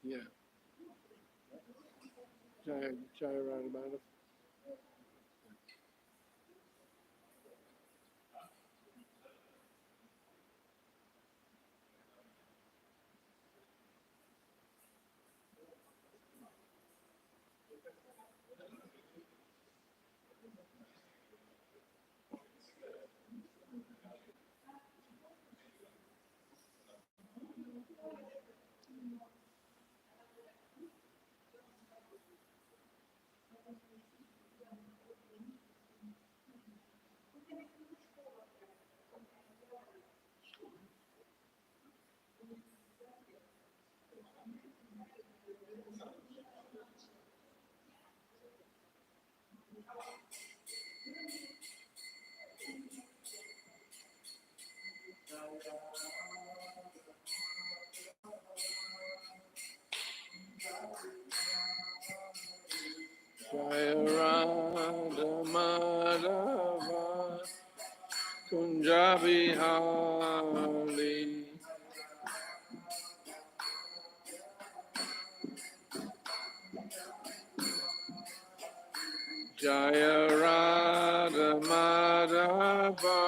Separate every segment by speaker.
Speaker 1: Yeah. Jaya Radha. Jaya Radha Madhava Kunjabihari Jaya Radha Madhava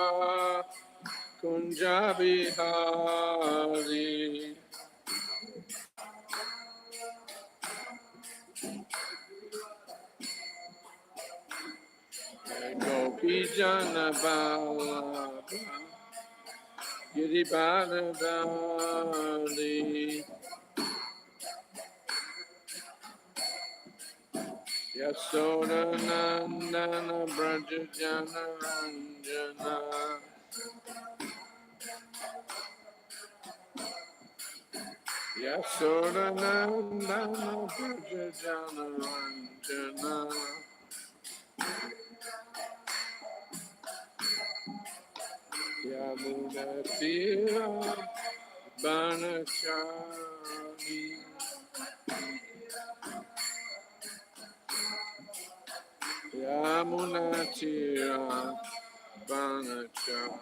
Speaker 1: Kunjabihari Gopi Jana Bala Giri Baladali Yasoda Nandana Braja Jana Ranjana Yasoda Nandana Braja Jana Ranjana Yamuna Tira Banachari Yamuna Tira Banachari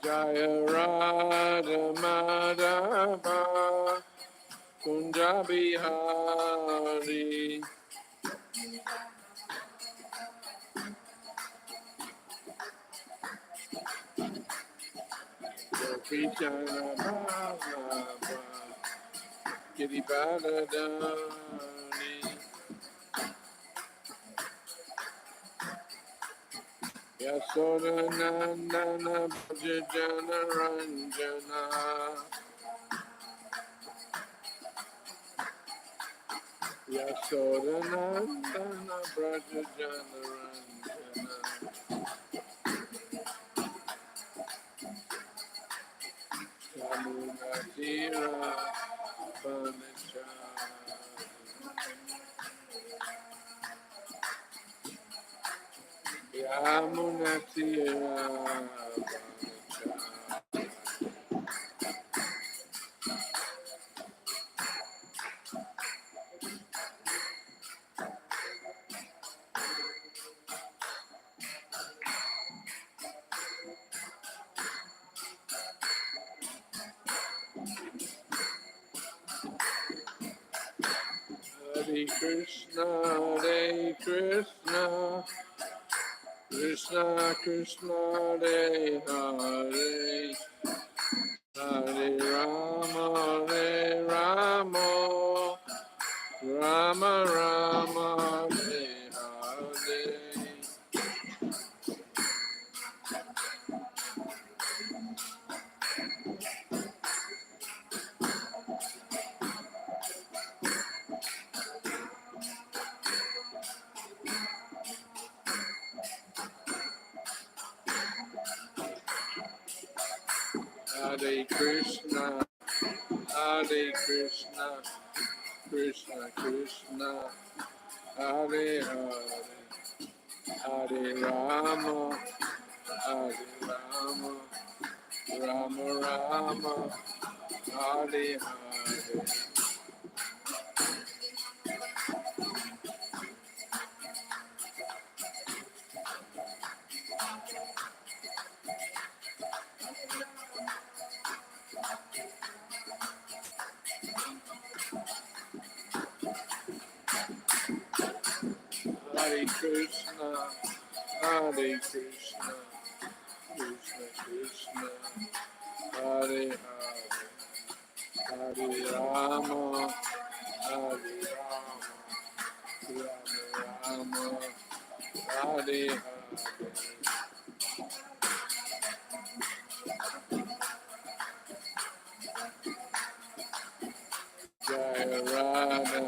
Speaker 1: Jaya Radha Madhava Kunjabihari Gopi Jana Bala Giri Baladani Yasoda Nandana Braja Jana Ranjana Yasoda Nandana Braja Jana Ranjana Yamuna Tira Banachari Yamuna Tira Hare Krishna, Hare Krishna, Krishna Krishna, Hare Hare, Hare Rama, Hare Rama, Rama Rama, Hare Hare. Hare Krishna, Hare Krishna, Krishna Krishna, Hare Hare, Hare Rama, Hare Rama, Rama Rama, Hare Hare. Hare Krishna, Hare Krishna, Krishna Krishna, Hare Hare, Hare Rama, Hare Rama, Rama Rama, Hare Hare. Jaya Radha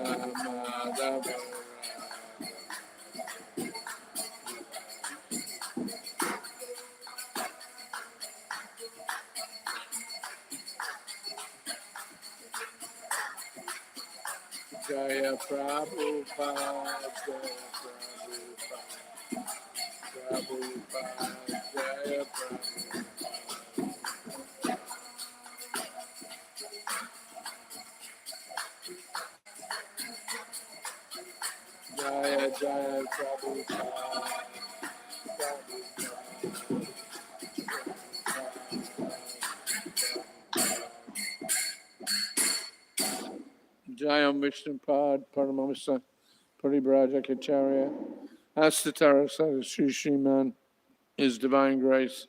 Speaker 1: Madhava Jaya Prabhupada, Jaya Prabhupada, Jaya Prabhupada. Jaya Jaya Prabhupada, Jayam Vishnupad Paramamsa Paribrajakacharya Astatara Sri Sriman, His Divine Grace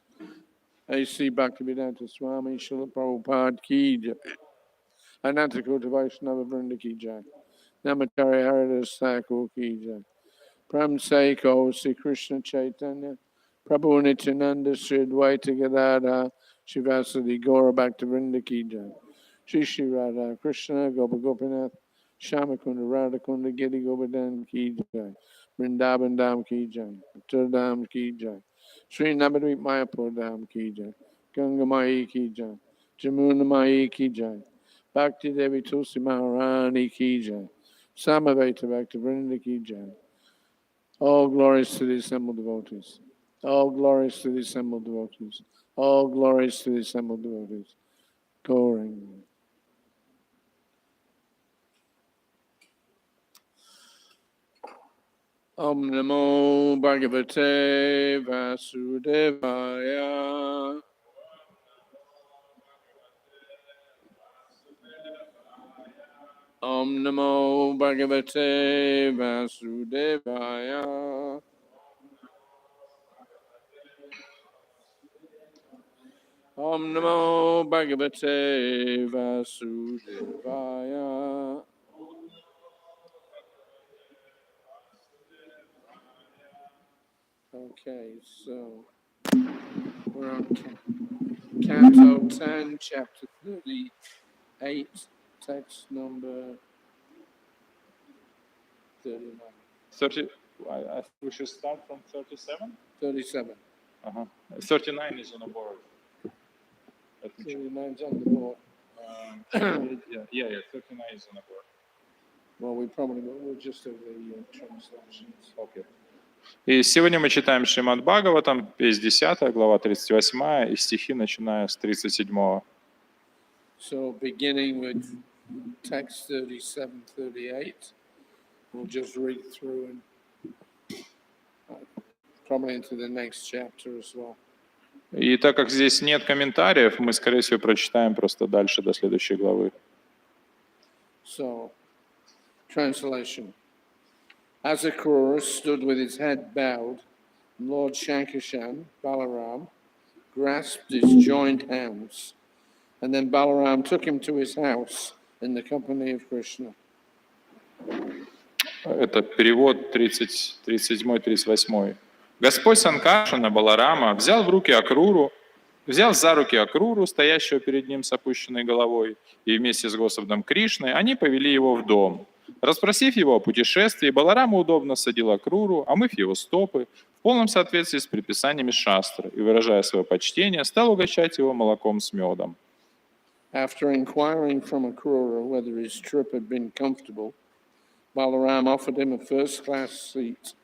Speaker 1: A.C. Bhaktivedanta Swami Srila Prabhupada Ki Jai Anantakota Vaishnava Vrinda Ki Jai Namacharya Haridas Thakur Ki Jai Pram Seiko Sri Krishna Chaitanya Prabhu Nityananda Sri Advaita Gadadha Shivasadi Gaura Bhaktivinoda Ki Jai Shri Shri Radha Krishna Gopa Gopinath Shamakunda Radhakunda Giri Govardhan Ki Jai Vrindavan Dham Ki Jai Uttar Dham Ki Jai Sri Navadvip Mayapur Dham Ki Jai Ganga Mai Ki Jai Jamuna Mai Ki Jai Bhakti Devi Tulsi Maharani Ki Jai Samaveta Bhaktivinoda Ki Jai. All glories to the assembled devotees. All glories to the assembled devotees. All glories to the assembled devotees. Going. Om Namo Bhagavate Vasudevaya. Om Namo Bhagavate Vasudevaya. Om Namo Bhagavate Vasudevaya. Okay, so we're on Canto 10, Chapter 38, text number 39.
Speaker 2: 30, I think we should start from 37.
Speaker 1: 37.
Speaker 2: 39 is on the board.
Speaker 1: 39's on the board.
Speaker 2: Yeah, 39 is on the board.
Speaker 1: Well, we'll just do the translations.
Speaker 2: Okay. И сегодня мы читаем Шримад Бхагаватам, весь 10, глава 38, и стихи, начиная с 37.
Speaker 1: So, beginning with text 37, 38, we'll just read through and probably into the next chapter as well.
Speaker 2: И так как здесь нет комментариев, мы, скорее всего, прочитаем просто дальше до следующей главы.
Speaker 1: So, translation. As Akrura stood with his head bowed, Lord Shankashan, Balaram, grasped his joined hands, and then Balaram took him to his house in the company of Krishna.
Speaker 2: Это перевод 37-38. Господь Санкаршана Баларама взял за руки Акруру, стоящего перед ним с опущенной головой, и вместе с Господом Кришной они повели его в дом. Расспросив его о путешествии, Баларама удобно садил Акруру, омыв его стопы, в полном соответствии с предписаниями шастры, и, выражая свое почтение, стал угощать его молоком с медом.
Speaker 1: After inquiring from Akrura whether his trip had been comfortable, Balaram offered him a first-class seat,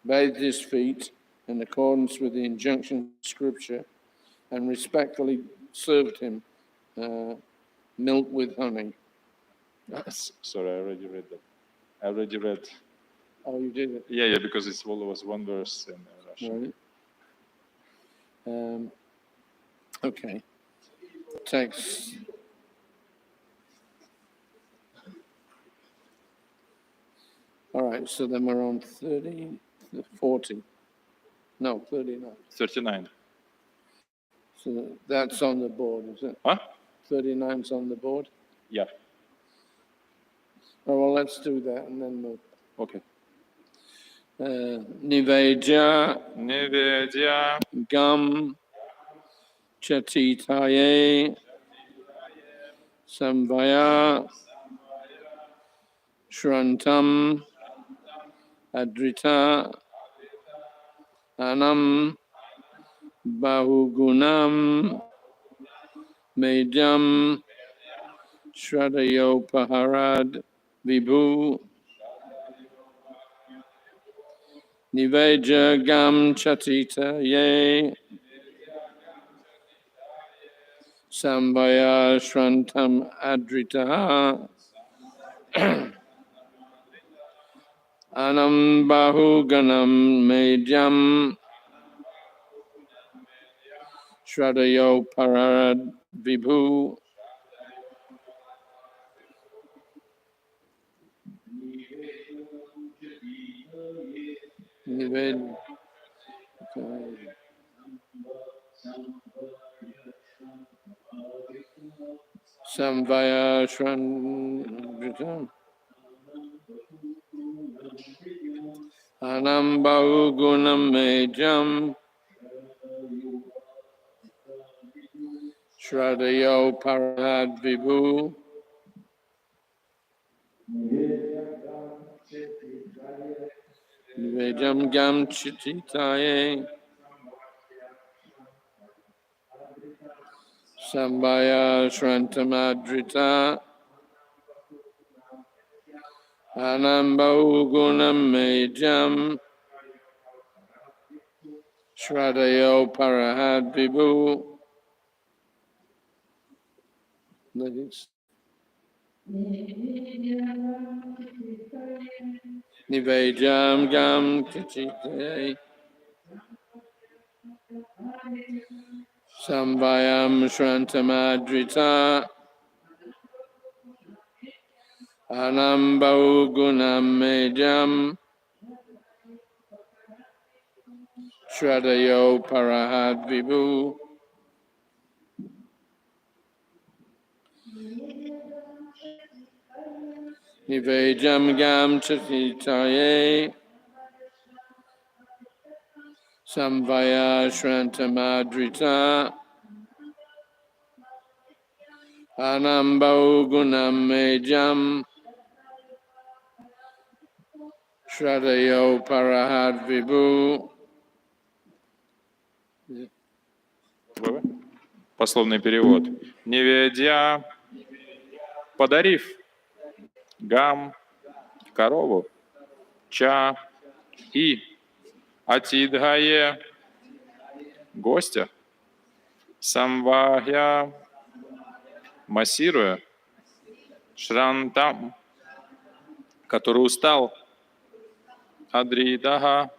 Speaker 1: bathed his feet in accordance with the injunction of Scripture, and respectfully served him milk with honey.
Speaker 2: Sorry, I already read that. I already read.
Speaker 1: Oh, you did it.
Speaker 2: Yeah, because it was one verse in Russian.
Speaker 1: Right. Okay. Text. All right, so then we're on 40. No, 39.
Speaker 2: 39.
Speaker 1: So that's on the board, is it?
Speaker 2: Huh?
Speaker 1: 39's on the board?
Speaker 2: Yeah.
Speaker 1: Oh, well, let's do that and then we'll.
Speaker 2: Okay.
Speaker 1: Nivedya
Speaker 2: Nevedya
Speaker 1: gam chatitaye samvaya shrantam adrita anam bahugunam medam shraddhayopaharad vibhu nivedya gam chatitaye samvaya shrantam adrita anam bahuganam medyam shraddhayo parad vibhu nived samvaya shrantam anam bahugunam medyam shraddhayo parad vibhu nivedyam gam chititaye samvaya shrantamadrita anam bahugunam medyam shraddhayo parad vibhu. Nivedam gam kichite samvayam shrantamadrita anam bahugunam medyam shraddhayo parahad vibhu nivedam gam chititaye samvaya shrantamadrita anam bahugunam medyam shraddhayo parahad vibhu.
Speaker 2: Пословный перевод. Неведя, подарив гам, корову, ча и атидгае, гостя, самвахя, массируя, шрантам, который устал, адридага,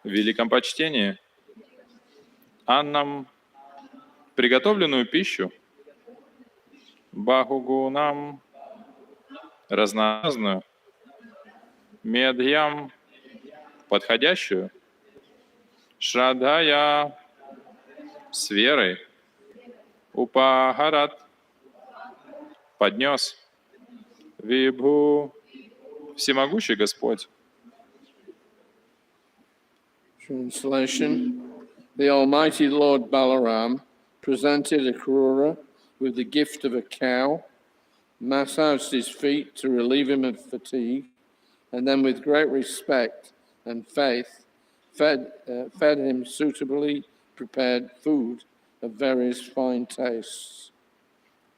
Speaker 2: в великом почтении, аннам, приготовленную пищу, бахугунам, разнообразную, медьям, подходящую, шрадхая, с верой, упахарат, поднес, вибху, всемогущий Господь.
Speaker 1: Translation. The Almighty Lord Balaram presented Akrura with the gift of a cow, massaged his feet to relieve him of fatigue, and then with great respect and faith fed him suitably prepared food of various fine tastes.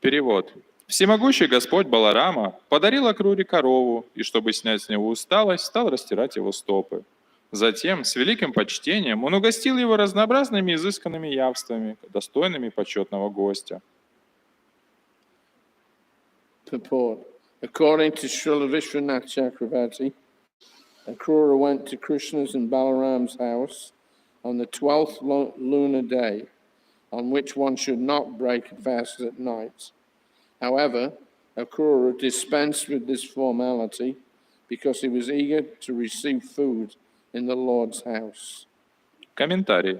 Speaker 2: Перевод. Всемогущий Господь Баларама подарил Акруре корову, и чтобы снять с него усталость, стал растирать его стопы. Затем, с великим почтением, он угостил его разнообразными изысканными явствами, достойными почетного гостя.
Speaker 1: purport. According to Srila Vishwanath Chakravarti, Akrura went to Krishna's and Balaram's house on the 12th lunar day, on which one should not break a fast at night. However, Akrura dispensed with this formality because he was eager to receive food in the Lord's house.
Speaker 2: Комментарий.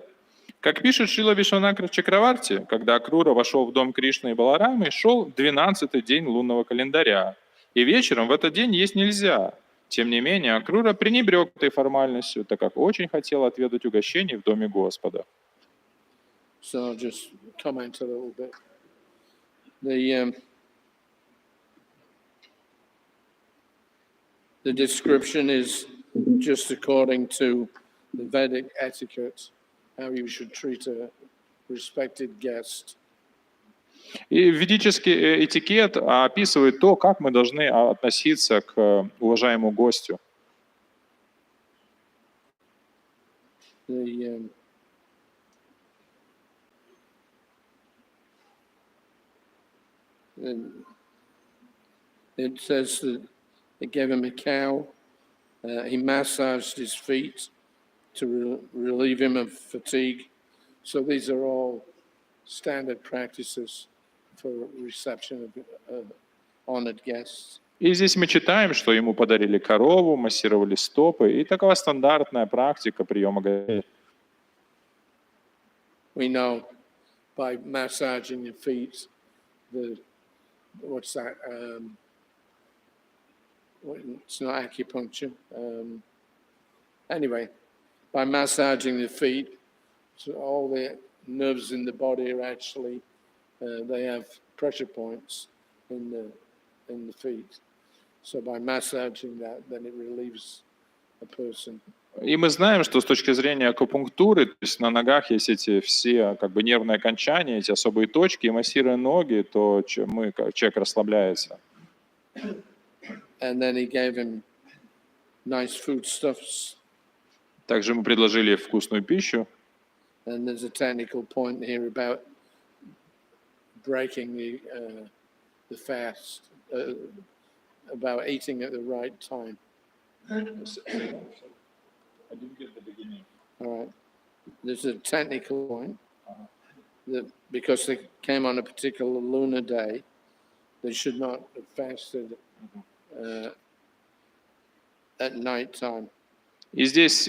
Speaker 2: Как пишет Шрила Вишванатха Чакраварти, когда Акрура вошел в дом Кришны и Баларамы, шел 12-й день лунного календаря, и вечером в этот день есть нельзя. Тем не менее, Акрура пренебрег этой формальностью, так как очень хотел отведать угощений в доме Господа.
Speaker 1: So I'll just comment a little bit. The description is just according to the Vedic etiquette, how you should treat a respected guest.
Speaker 2: И ведический этикет описывает то, как мы должны относиться к уважаемому гостю.
Speaker 1: It says that they gave him a cow. He massaged his feet to relieve him of fatigue. So these are all standard practices for reception of honored guests.
Speaker 2: И здесь мы читаем, что ему подарили корову, массировали стопы, и такова стандартная практика приема гостей.
Speaker 1: We know by massaging your feet, what's that? It's not acupuncture. Anyway, by massaging the feet, so all the nerves in the body are actually, they have pressure points in the feet. So by massaging that, then it relieves a person.
Speaker 2: И мы знаем, что с точки зрения акупунктуры, то есть на ногах есть эти все как бы нервные окончания, эти особые точки, и массируя ноги, то человек расслабляется.
Speaker 1: And then he gave him nice foodstuffs.
Speaker 2: Также мы предложили вкусную пищу.
Speaker 1: And there's a technical point here about breaking the fast, about eating at the right time.
Speaker 2: I didn't get the beginning.
Speaker 1: All right. There's a technical point that because they came on a particular lunar day, they should not have fasted at night time.
Speaker 2: И здесь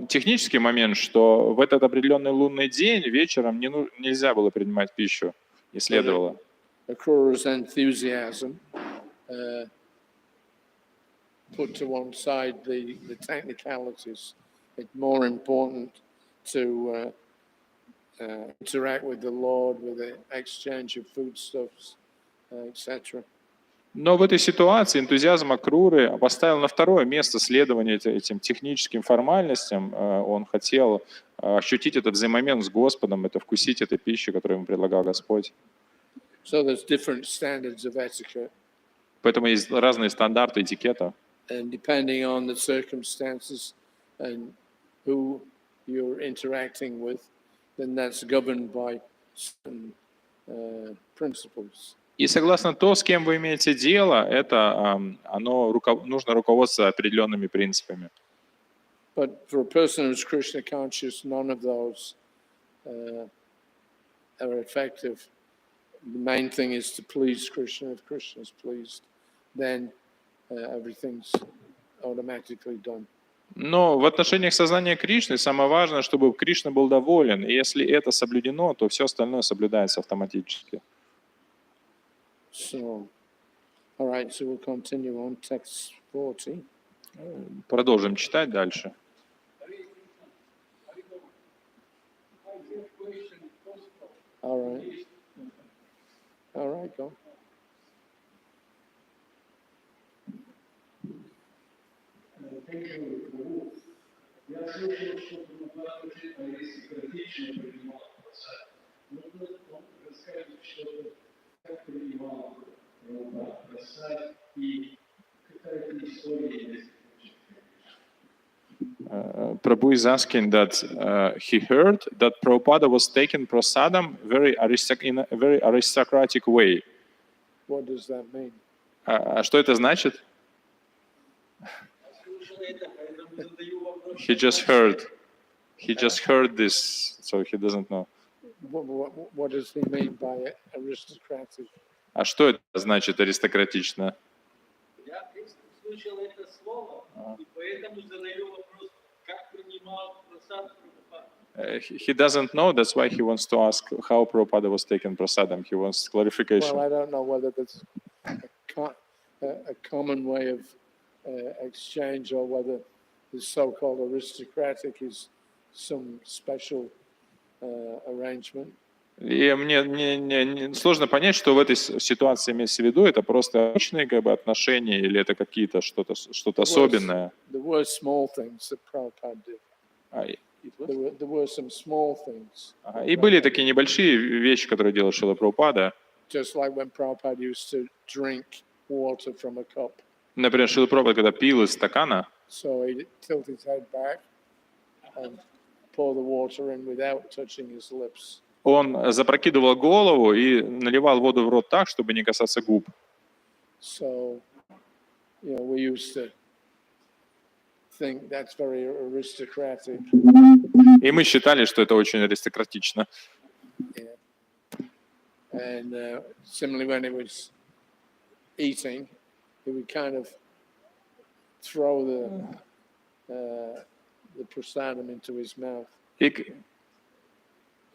Speaker 2: технический момент, что в этот определенный лунный день вечером нельзя было принимать пищу, не следовало.
Speaker 1: Akrura's enthusiasm put to one side the technicalities. It's more important to interact with the Lord, with the exchange of foodstuffs, etc.
Speaker 2: Но в этой ситуации энтузиазм Акруры поставил на второе место следование этим техническим формальностям. Он хотел ощутить этот взаимомомент с Господом, это вкусить этой пищи, которую ему предлагал Господь.
Speaker 1: So there's different standards of etiquette.
Speaker 2: Поэтому есть разные стандарты этикета.
Speaker 1: And depending on the circumstances and who you're interacting with, then that's governed by certain principles.
Speaker 2: И согласно то, с кем вы имеете дело, нужно руководствоваться определенными принципами.
Speaker 1: But for a person who's Krishna conscious, none of those are effective. The main thing is to please Krishna. If Krishna is pleased, then everything's automatically done.
Speaker 2: Но в отношениях сознания Кришны самое важное, чтобы Кришна был доволен. И если это соблюдено, то все остальное соблюдается автоматически.
Speaker 1: So, all right, so we'll continue on text 40.
Speaker 2: Продолжим читать дальше.
Speaker 1: All right, go.
Speaker 3: Я слышал, что преподаватель аристократично принимал посад. Можно рассказать что-то, как принимал посад и какая-то история есть.
Speaker 2: Prabhu is asking that he heard that Prabhupada was taking prasadam in a very aristocratic way.
Speaker 1: What does that mean?
Speaker 2: А что это значит? He just heard. He just heard this, so he doesn't know.
Speaker 1: What does he mean by aristocratic?
Speaker 2: А что это значит аристократично?
Speaker 3: Я слышал это слово, и поэтому задаю вопрос, как принимал просад Прабхупада.
Speaker 2: He doesn't know, that's why he wants to ask how Prabhupada was taking prasadam. He wants clarification.
Speaker 1: Well, I don't know whether that's a common way of exchange or whether the so-called aristocratic is some special arrangement.
Speaker 2: И мне сложно понять, что в этой ситуации имеется в виду. Это просто обычные отношения или это какие-то что-то особенное?
Speaker 1: There were small things that Prabhupada did. There were some small things.
Speaker 2: И были такие небольшие вещи, которые делал Шрила Прабхупада.
Speaker 1: Just like when Prabhupada used to drink water from a cup.
Speaker 2: Например, Шрила Прабхупада, когда пил из стакана,
Speaker 1: So he'd tilt his head back and pour the water in without touching his lips.
Speaker 2: он запрокидывал голову и наливал воду в рот так, чтобы не касаться губ.
Speaker 1: So, we used to think that's very aristocratic.
Speaker 2: И мы считали, что это очень аристократично.
Speaker 1: Yeah. And similarly, when he was eating, he would kind of throw the prasadam into his mouth.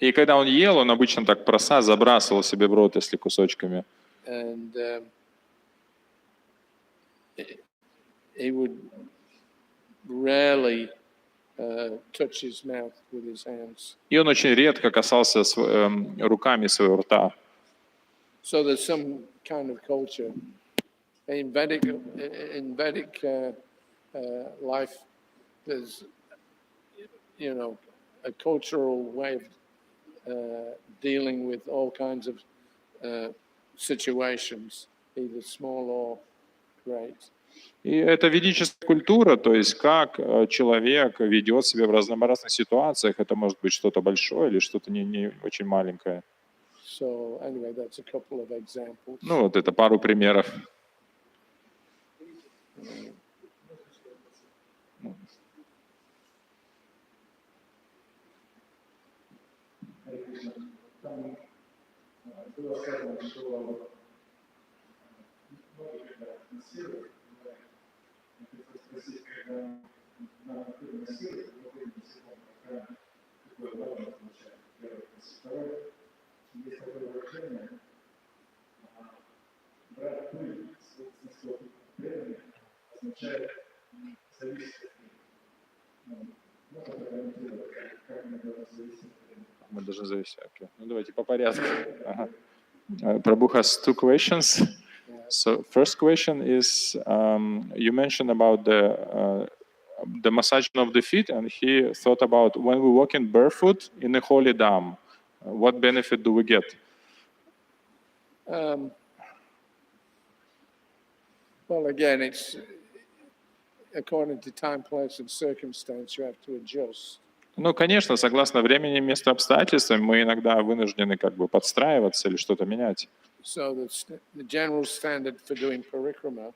Speaker 2: И когда он ел, он обычно так просад забрасывал себе в рот, если кусочками.
Speaker 1: And he would rarely touch his mouth with his hands.
Speaker 2: И он очень редко касался руками своего рта.
Speaker 1: So there's some kind of culture in Vedic life. There's a cultural way of dealing with all kinds of situations, either small or great.
Speaker 2: И это ведическая культура, то есть как человек ведет себя в разнообразных ситуациях. Это может быть что-то большое или что-то не очень маленькое.
Speaker 1: So anyway, that's a couple of examples.
Speaker 2: Ну вот это пару примеров.
Speaker 3: Там было сказано, что насилие, я хотел спросить, когда надо насилие, какое важно означает. Второе, есть такое выражение, брать пыль с слов преданных означает зависеть от них. Можно прокомментировать, как мы должны зависеть от преданных?
Speaker 2: Мы должны зависеть. Okay. Ну давайте по порядку. Ага. Prabhu has two questions. So first question is, you mentioned about the massaging of the feet, and he thought about when we walk in barefoot in a holy dam, what benefit do we get?
Speaker 1: Well, again, it's according to time, place, and circumstance. You have to adjust.
Speaker 2: Ну, конечно, согласно времени, месту, обстоятельствам, мы иногда вынуждены как бы подстраиваться или что-то менять.
Speaker 1: So the general standard for doing parikrama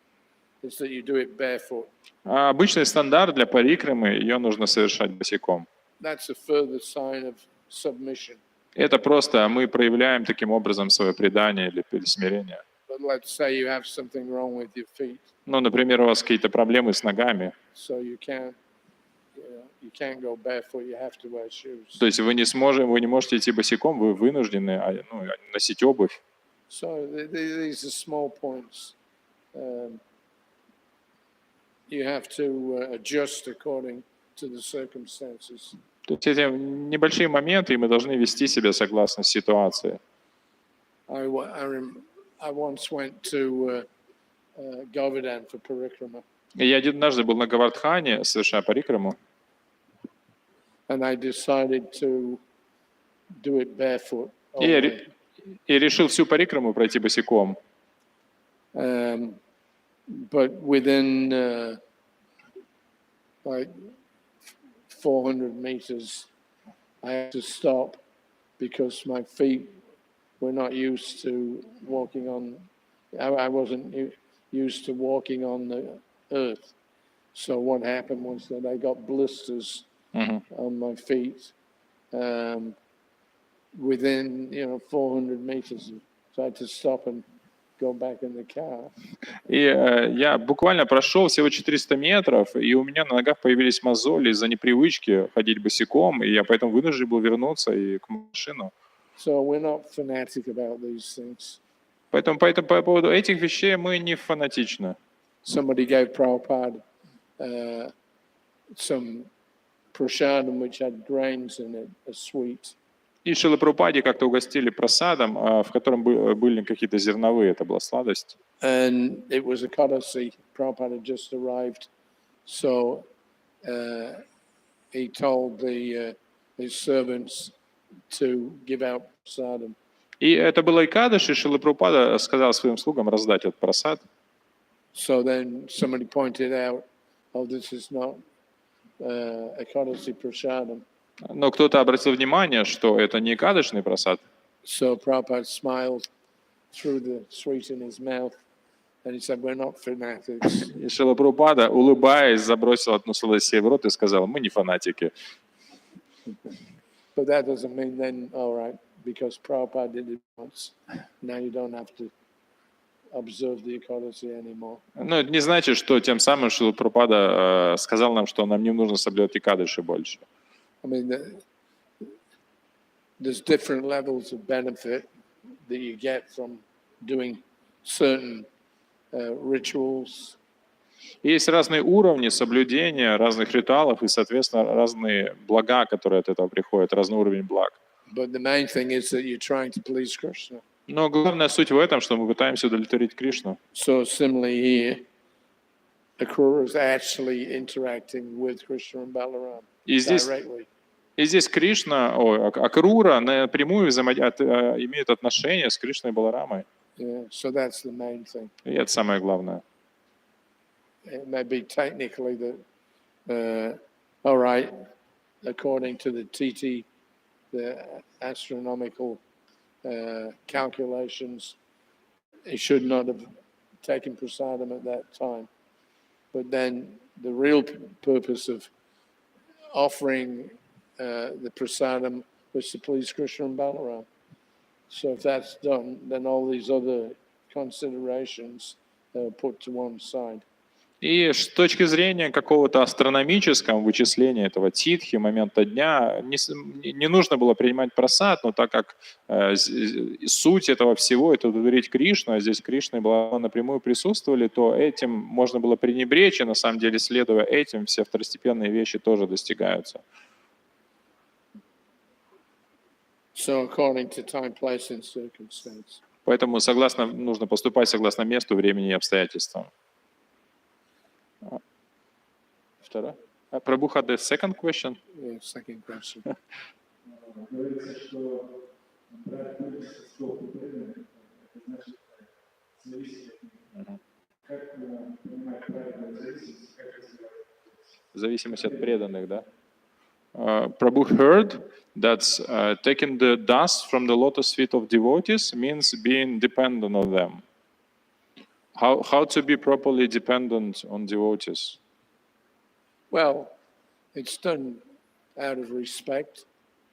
Speaker 1: is that you do it barefoot.
Speaker 2: А обычный стандарт для парикрамы, ее нужно совершать босиком.
Speaker 1: That's a further sign of submission.
Speaker 2: Это просто мы проявляем таким образом свое предание или смирение.
Speaker 1: But let's say you have something wrong with your feet,
Speaker 2: Ну, например, у вас какие-то проблемы с ногами,
Speaker 1: so you can't go barefoot. You have to wear shoes.
Speaker 2: то есть вы не можете идти босиком, вы вынуждены носить обувь.
Speaker 1: So these are small points. You have to adjust according to the circumstances.
Speaker 2: То есть эти небольшие моменты, и мы должны вести себя согласно ситуации.
Speaker 1: I once went to Govardhan for parikrama,
Speaker 2: Я однажды был на Гавардхане, совершая парикраму,
Speaker 1: and I decided to do it barefoot.
Speaker 2: и решил всю парикраму пройти босиком.
Speaker 1: But within like 400 meters, I had to stop because my feet were not used to walking on I wasn't used to walking on the earth. So what happened was that I got blisters on my feet within, 400 meters. So I had to stop and go back in the car.
Speaker 2: И я буквально прошел всего 400 метров, и у меня на ногах появились мозоли из-за непривычки ходить босиком, и я поэтому вынужден был вернуться и к машину.
Speaker 1: So we're not fanatic about these things.
Speaker 2: Поэтому по поводу этих вещей мы не фанатичны.
Speaker 1: Somebody gave Prabhupada some prasadam which had grains in it, a sweet.
Speaker 2: И Шрила Прабхупаде как-то угостили просадом, в котором были какие-то зерновые, это была сладость.
Speaker 1: And it was a courtesy. Prabhupada had just arrived. So he told his servants to give out prasadam.
Speaker 2: И это было Икадыши, и Шрила Прабхупада сказал своим слугам раздать этот просад.
Speaker 1: So then somebody pointed out, oh, this is not a courtesy prasadam.
Speaker 2: Но кто-то обратил внимание, что это не икадышный просад.
Speaker 1: So Prabhupada smiled through the sweet in his mouth, and he said, we're not fanatics.
Speaker 2: И Шрила Прабхупада, улыбаясь, забросил одну сладость себе в рот и сказал, мы не фанатики.
Speaker 1: But that doesn't mean then, all right, because Prabhupada did it once, now you don't have to observe the courtesy anymore.
Speaker 2: Но это не значит, что тем самым Шрила Прабхупада сказал нам, что нам не нужно соблюдать икадыши больше.
Speaker 1: I mean, there's different levels of benefit that you get from doing certain rituals.
Speaker 2: Есть разные уровни соблюдения разных ритуалов и, соответственно, разные блага, которые от этого приходят, разный уровень благ.
Speaker 1: But the main thing is that you're trying to please Krishna.
Speaker 2: Но главная суть в этом, что мы пытаемся удовлетворить Кришну.
Speaker 1: So similarly here, Akrura is actually interacting with Krishna and Balaram directly.
Speaker 2: И здесь Кришна, Акрура напрямую имеет отношение с Кришной и Баларамой.
Speaker 1: Yeah, so that's the main thing.
Speaker 2: И это самое главное.
Speaker 1: It may be technically that, all right, according to the TT, the astronomical calculations, he should not have taken prasadam at that time. But then the real purpose of offering the prasadam was to please Krishna and Balaram. So if that's done, then all these other considerations are put to one side.
Speaker 2: И с точки зрения какого-то астрономического вычисления этого титхи, момента дня, не нужно было принимать прасад, но так как суть этого всего — это удовлетворить Кришну, а здесь Кришна и Баларама напрямую присутствовали, то этим можно было пренебречь, и на самом деле, следуя этим, все второстепенные вещи тоже достигаются.
Speaker 1: So according to time, place, and circumstance.
Speaker 2: Поэтому нужно поступать согласно месту, времени и обстоятельствам. Второе. Prabhu had the second question.
Speaker 1: Yeah, second question.
Speaker 3: Говорится, что брать большинство преданных, это значит зависеть от них. Как понимать правильную зависимость, как развивать?
Speaker 2: Зависимость от преданных, да? Prabhu heard that taking the dust from the lotus feet of devotees means being dependent on them. How to be properly dependent on devotees?
Speaker 1: Well, it's done out of respect.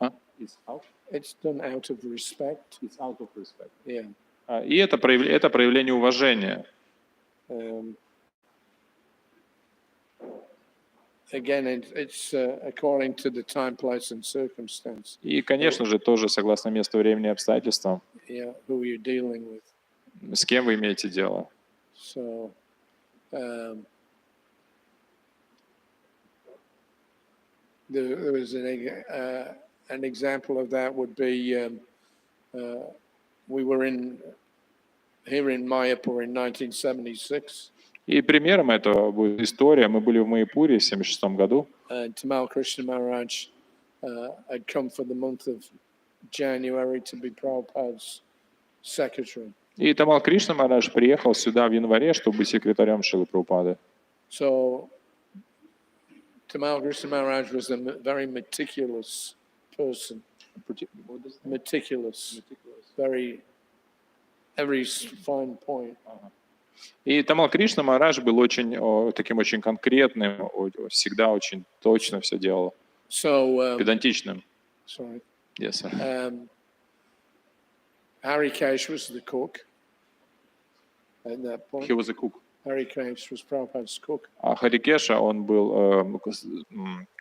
Speaker 2: Huh? It's out?
Speaker 1: It's done out of respect.
Speaker 2: It's out of respect.
Speaker 1: Yeah.
Speaker 2: И это проявление уважения.
Speaker 1: Again, it's according to the time, place, and circumstance.
Speaker 2: И, конечно же, тоже согласно месту, времени и обстоятельствам.
Speaker 1: Yeah, who you're dealing with.
Speaker 2: С кем вы имеете дело?
Speaker 1: So, there was an example of that would be we were here in Mayapur in 1976.
Speaker 2: И примером этого будет история. Мы были в Майяпуре в 1976 году.
Speaker 1: Tamal Krishna Maharaj had come for the month of January to be Prabhupada's secretary.
Speaker 2: И Тамал Кришна Махарадж приехал сюда в январе, чтобы быть секретарем Шрилы Прабхупады.
Speaker 1: So, Tamal Krishna Maharaj was a very meticulous person. Meticulous. Very every fine point.
Speaker 2: И Тамал Кришна Махарадж был очень таким очень конкретным, всегда очень точно все делал,
Speaker 1: So,
Speaker 2: педантичным.
Speaker 1: sorry.
Speaker 2: Yes, sir.
Speaker 1: Hari Kesh was the cook at that point.
Speaker 2: He was a cook.
Speaker 1: Hari Kesh was Prabhupada's cook.
Speaker 2: А Харикеша, он был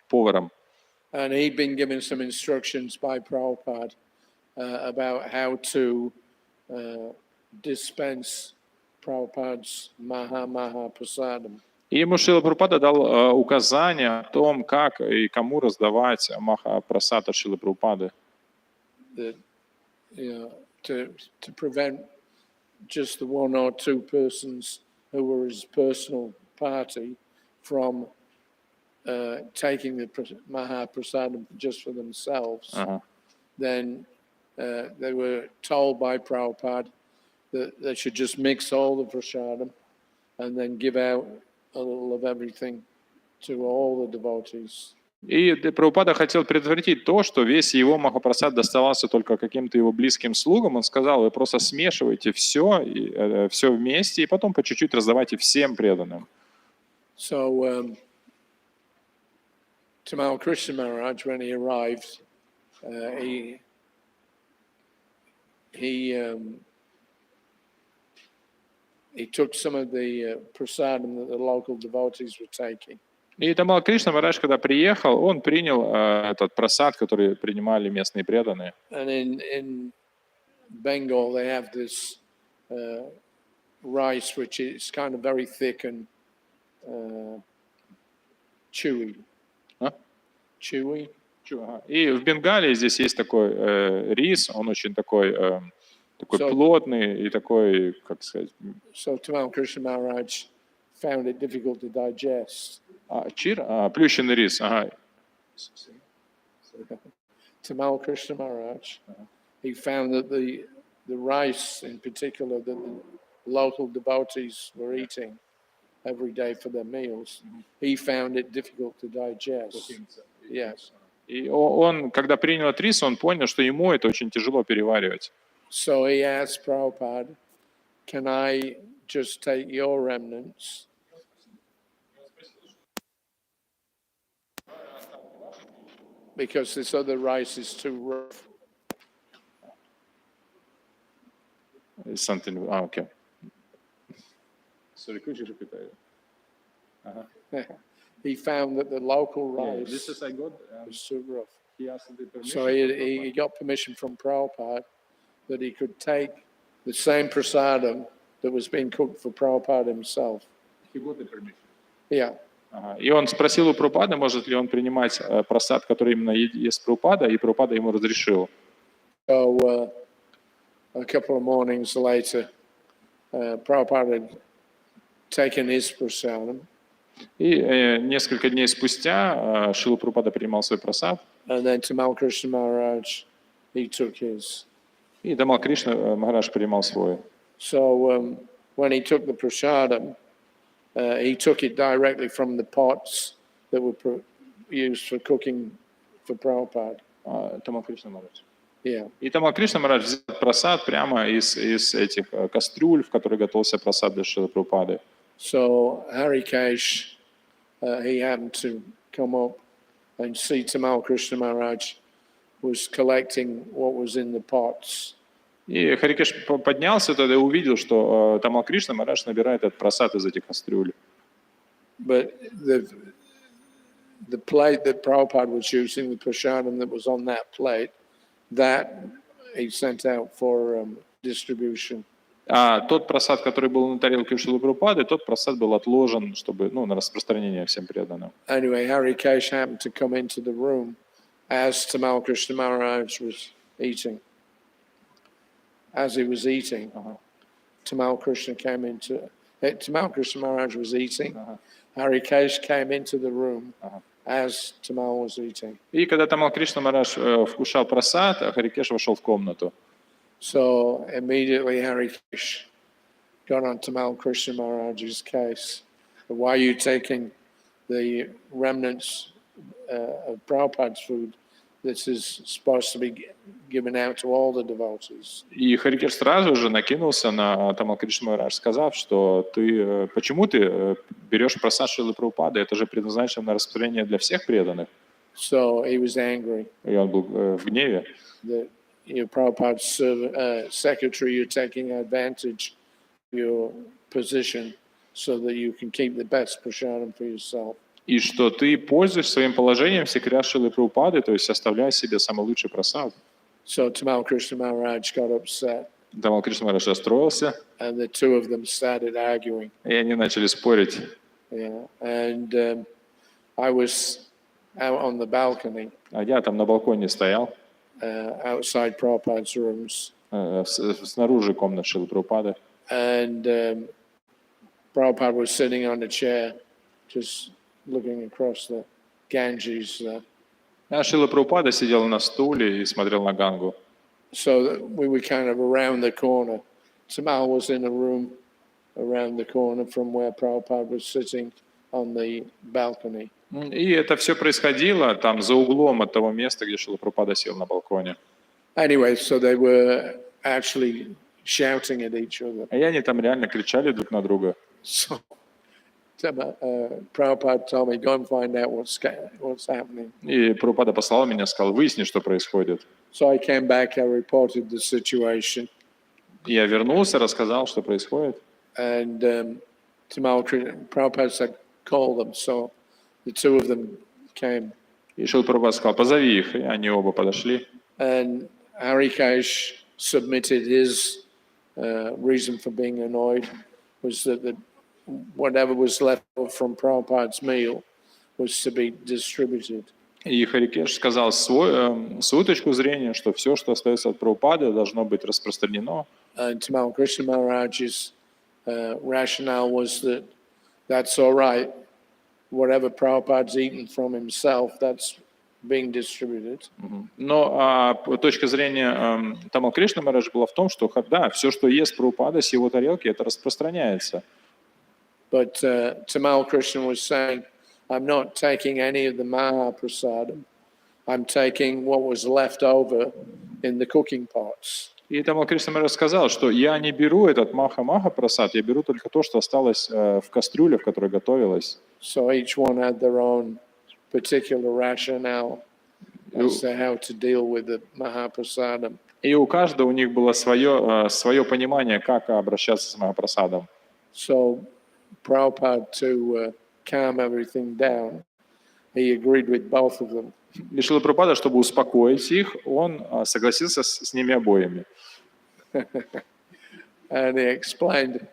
Speaker 2: поваром.
Speaker 1: And he'd been given some instructions by Prabhupada about how to dispense Prabhupada's Maha Prasadam.
Speaker 2: И ему Шрила Прабхупада дал указания о том, как и кому раздавать Маха-прасад от Шрилы Прабхупады.
Speaker 1: That, to prevent just the one or two persons who were his personal party from taking the Maha Prasadam just for themselves. Then they were told by Prabhupada that they should just mix all the prasadam and then give out a little of everything to all the devotees.
Speaker 2: И Прабхупада хотел предотвратить то, что весь его Махапрасад доставался только каким-то его близким слугам. Он сказал, вы просто смешивайте все, все вместе, и потом по чуть-чуть раздавайте всем преданным.
Speaker 1: So, Tamal Krishna Maharaj, when he arrived, he took some of the prasadam that the local devotees were taking.
Speaker 2: И Тамал Кришна Махарадж, когда приехал, он принял этот прасад, который принимали местные преданные.
Speaker 1: And in Bengal, they have this rice, which is kind of very thick and chewy. Chewy.
Speaker 2: И в Бенгалии здесь есть такой рис, он очень такой плотный и такой, как сказать...
Speaker 1: So Tamal Krishna Maharaj found it difficult to digest.
Speaker 2: Плющенный рис, ага.
Speaker 1: Tamal Krishna Maharaj, he found that the rice in particular that the local devotees were eating every day for their meals, he found it difficult to digest. Yes.
Speaker 2: И он, когда принял этот рис, он понял, что ему это очень тяжело переваривать.
Speaker 1: So he asked Prabhupada, can I just take your remnants because this other rice is too rough?
Speaker 2: Something, okay. Sorry, could you repeat that?
Speaker 1: He found that the local rice
Speaker 2: This is I got.
Speaker 1: was too rough.
Speaker 2: He asked the permission.
Speaker 1: So he got permission from Prabhupada that he could take the same prasadam that was being cooked for Prabhupada himself.
Speaker 2: He got the permission.
Speaker 1: Yeah.
Speaker 2: И он спросил у Прабхупады, может ли он принимать прасад, который именно ест Прабхупада, и Прабхупада ему разрешил.
Speaker 1: So a couple of mornings later, Prabhupada had taken his prasadam.
Speaker 2: И несколько дней спустя Шрила Прабхупада принимал свой прасад.
Speaker 1: And then Tamal Krishna Maharaj, he took his.
Speaker 2: И Тамал Кришна Махарадж принимал свой.
Speaker 1: So when he took the prasadam, he took it directly from the pots that were used for cooking for Prabhupada.
Speaker 2: Тамал Кришна Махарадж.
Speaker 1: Yeah.
Speaker 2: И Тамал Кришна Махарадж взял прасад прямо из этих кастрюль, в которых готовился прасад для Шрилы Прабхупады.
Speaker 1: So Hari Kesh, he happened to come up and see Tamal Krishna Maharaj was collecting what was in the pots.
Speaker 2: И Харикеш поднялся тогда и увидел, что Тамал Кришна Махарадж набирает этот прасад из этих кастрюль.
Speaker 1: But the plate that Prabhupada was using, the prasadam that was on that plate, that he sent out for distribution.
Speaker 2: А тот прасад, который был на тарелке у Шрилы Прабхупады, тот прасад был отложен, чтобы, на распространение всем преданным.
Speaker 1: Anyway, Hari Kesh happened to come into the room as Tamal Krishna Maharaj was eating. As he was eating, Tamal Krishna Maharaj was eating. Hari Kesh came into the room as Tamal was eating.
Speaker 2: И когда Тамал Кришна Махарадж вкушал прасад, Харикеш вошел в комнату.
Speaker 1: So immediately Hari Kesh got on Tamal Krishna Maharaj's case. Why are you taking the remnants of Prabhupada's food this is supposed to be given out to all the devotees.
Speaker 2: И Харикеш сразу же накинулся на Тамал Кришна Махарадж, сказав, что почему ты берешь просад Шрилы Прабхупады, это же предназначено на распространение для всех преданных.
Speaker 1: So he was angry
Speaker 2: И он был в гневе,
Speaker 1: that your Prabhupada's secretary, you're taking advantage of your position so that you can keep the best prasadam for yourself.
Speaker 2: и что ты пользуешься своим положением секретаря Шрилы Прабхупады, то есть оставляя себе самый лучший просад.
Speaker 1: So Tamal Krishna Maharaj got upset,
Speaker 2: Тамал Кришна Махарадж расстроился,
Speaker 1: and the two of them started arguing.
Speaker 2: и они начали спорить.
Speaker 1: Yeah, and I was out on the balcony
Speaker 2: А я там на балконе стоял,
Speaker 1: outside Prabhupada's rooms,
Speaker 2: снаружи комнаты Шрилы Прабхупады.
Speaker 1: and Prabhupada was sitting on a chair, just looking across the Ganges there.
Speaker 2: А Шрила Прабхупада сидел на стуле и смотрел на Гангу.
Speaker 1: So we were kind of around the corner. Tamal was in a room around the corner from where Prabhupada was sitting on the balcony.
Speaker 2: И это все происходило там за углом от того места, где Шрила Прабхупада сел на балконе.
Speaker 1: Anyway, so they were actually shouting at each other.
Speaker 2: И они там реально кричали друг на друга.
Speaker 1: So Prabhupada told me, go and find out what's happening.
Speaker 2: И Прабхупада послал меня, сказал, выясни, что происходит.
Speaker 1: So I came back, I reported the situation.
Speaker 2: И я вернулся, рассказал, что происходит.
Speaker 1: And Prabhupada said, call them. So the two of them came.
Speaker 2: И Шрила Прабхупада сказал, позови их. И они оба подошли.
Speaker 1: And Harikesh submitted his reason for being annoyed was that whatever was left over from Prabhupada's meal was to be distributed.
Speaker 2: И Харикеш сказал свою точку зрения, что все, что остается от Прабхупады, должно быть распространено.
Speaker 1: And Tamal Krishna Maharaj's rationale was that that's all right. Whatever Prabhupada's eaten from himself, that's being distributed.
Speaker 2: Но точка зрения Тамал Кришна Махараджа была в том, что да, все, что ест Прабхупада с его тарелки, это распространяется.
Speaker 1: But Tamal Krishna was saying, I'm not taking any of the Mahaprasadam. I'm taking what was left over in the cooking pots.
Speaker 2: И Тамал Кришна Махарадж сказал, что я не беру этот Маха Прасад, я беру только то, что осталось в кастрюле, в которой готовилось.
Speaker 1: So each one had their own particular rationale as to how to deal with the Mahaprasadam.
Speaker 2: И у каждого у них было свое понимание, как обращаться с Махапрасадом.
Speaker 1: So Prabhupada, to calm everything down, he agreed with both of them.
Speaker 2: И Шрила Прабхупада, чтобы успокоить их, он согласился с ними обоими.
Speaker 1: And he explained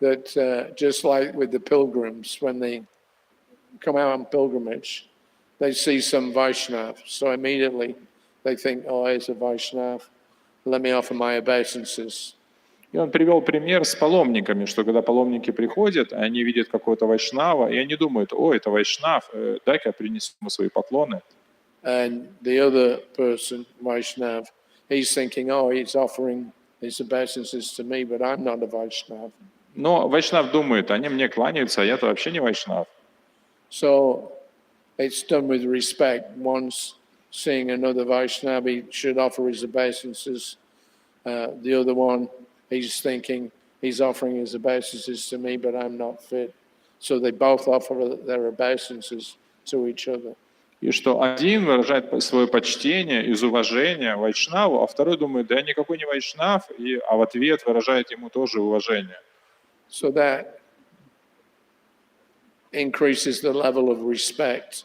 Speaker 1: that just like with the pilgrims, when they come out on pilgrimage, they see some Vaishnav. So immediately they think, oh, here's a Vaishnav. Let me offer my obeisances.
Speaker 2: И он привел пример с паломниками, что когда паломники приходят, они видят какого-то вайшнава, и они думают, о, это вайшнав, дай-ка я принесу ему свои поклоны.
Speaker 1: And the other person, Vaishnav, he's thinking, oh, he's offering his obeisances to me, but I'm not a Vaishnav.
Speaker 2: Но вайшнав думает, они мне кланяются, а я-то вообще не вайшнав.
Speaker 1: So it's done with respect. Once seeing another Vaishnav, he should offer his obeisances. The other one, he's thinking he's offering his obeisances to me, but I'm not fit. So they both offer their obeisances to each other.
Speaker 2: И что один выражает свое почтение из уважения вайшнаву, а второй думает, да я никакой не вайшнав, а в ответ выражает ему тоже уважение.
Speaker 1: So that increases the level of respect.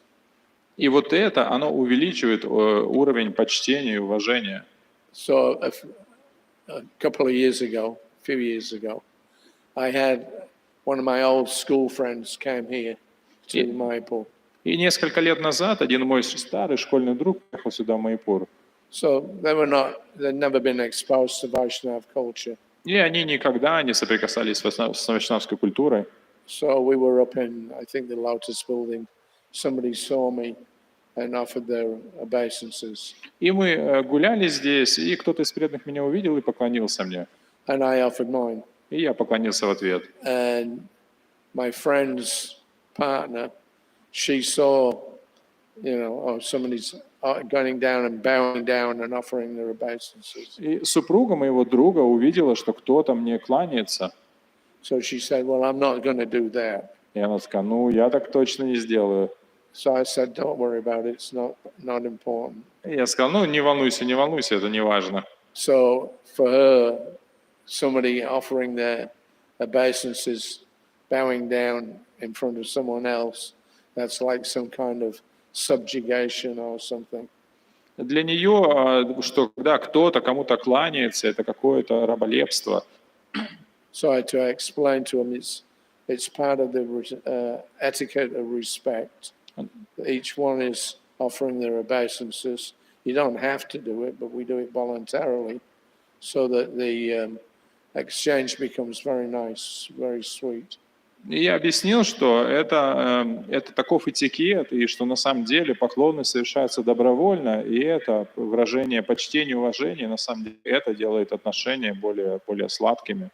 Speaker 2: И вот это, оно увеличивает уровень почтения и уважения.
Speaker 1: So a couple of years ago, a few years ago, I had one of my old school friends came here to Mayapur.
Speaker 2: И несколько лет назад один мой старый школьный друг приехал сюда, в Майяпур.
Speaker 1: So they'd never been exposed to Vaishnav culture.
Speaker 2: И они никогда не соприкасались с вайшнавской культурой.
Speaker 1: So we were up in, I think, the Lotus building. Somebody saw me and offered their obeisances.
Speaker 2: И мы гуляли здесь, и кто-то из преданных меня увидел и поклонился мне.
Speaker 1: And I offered mine.
Speaker 2: И я поклонился в ответ.
Speaker 1: And my friend's partner, she saw, oh, somebody's going down and bowing down and offering their obeisances.
Speaker 2: И супруга моего друга увидела, что кто-то мне кланяется.
Speaker 1: So she said, well, I'm not going to do that.
Speaker 2: И она такая, ну, я так точно не сделаю.
Speaker 1: So I said, don't worry about it. It's not important.
Speaker 2: И я сказал, ну, не волнуйся, это не важно.
Speaker 1: So for her, somebody offering their obeisances, bowing down in front of someone else, that's like some kind of subjugation or something.
Speaker 2: Для нее, что когда кто-то кому-то кланяется, это какое-то раболепство.
Speaker 1: So I had to explain to him it's part of the etiquette of respect. Each one is offering their obeisances. You don't have to do it, but we do it voluntarily, so that the exchange becomes very nice, very sweet.
Speaker 2: И я объяснил, что это таков этикет, и что на самом деле поклоны совершаются добровольно, и это выражение почтения, уважения, на самом деле это делает отношения более сладкими.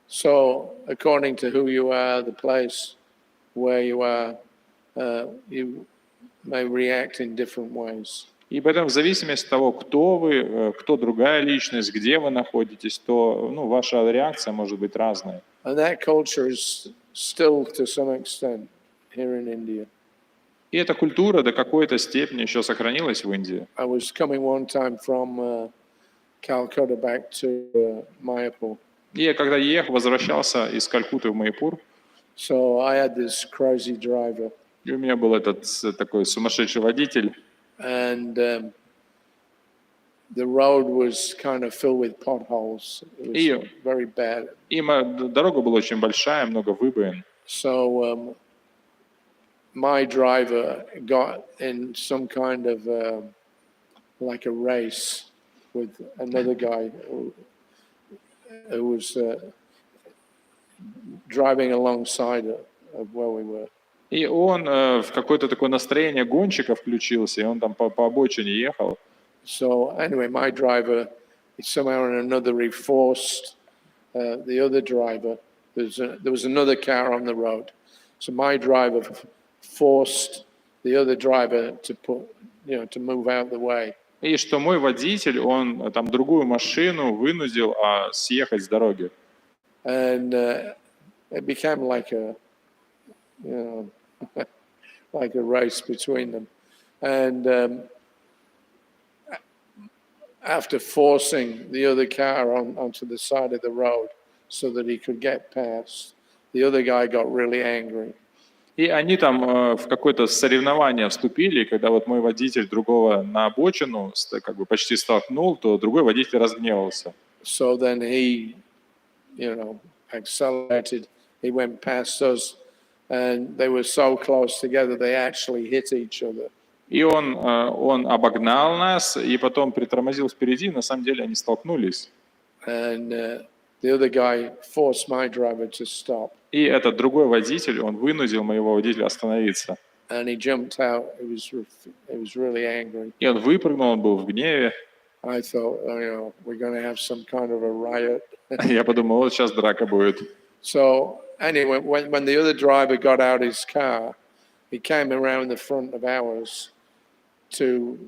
Speaker 1: So, according to who you are, the place where you are, you may react in different ways.
Speaker 2: И поэтому в зависимости от того, кто вы, кто другая личность, где вы находитесь, то ваша реакция может быть разная.
Speaker 1: And that culture is still, to some extent, here in India.
Speaker 2: И эта культура до какой-то степени еще сохранилась в Индии.
Speaker 1: I was coming one time from Calcutta back to Mayapur.
Speaker 2: И я когда возвращался из Калькутты в Майпур,
Speaker 1: So I had this crazy driver.
Speaker 2: и у меня был этот такой сумасшедший водитель.
Speaker 1: And the road was kind of filled with potholes. It was very bad.
Speaker 2: И дорога была очень большая, много выбоин.
Speaker 1: So my driver got in some kind of like a race with another guy who was driving alongside of where we were.
Speaker 2: И он в какое-то такое настроение гонщика включился, и он там по обочине ехал.
Speaker 1: So anyway, my driver, somehow or another, he forced the other driver. There was another car on the road, so my driver forced the other driver to move out the way.
Speaker 2: И что мой водитель, он там другую машину вынудил съехать с дороги.
Speaker 1: And it became like a like a race between them. And after forcing the other car onto the side of the road so that he could get past, the other guy got really angry.
Speaker 2: И они там в какое-то соревнование вступили, и когда вот мой водитель другого на обочину как бы почти столкнул, то другой водитель разгневался.
Speaker 1: So then he, accelerated. He went past us, and they were so close together they actually hit each other.
Speaker 2: И он обогнал нас, и потом притормозил впереди, на самом деле они столкнулись.
Speaker 1: And the other guy forced my driver to stop.
Speaker 2: И этот другой водитель, он вынудил моего водителя остановиться.
Speaker 1: And he jumped out. He was really angry.
Speaker 2: И он выпрыгнул, он был в гневе.
Speaker 1: I thought, we're going to have some kind of a riot.
Speaker 2: Я подумал, вот сейчас драка будет.
Speaker 1: So anyway, when the other driver got out his car, he came around the front of ours to,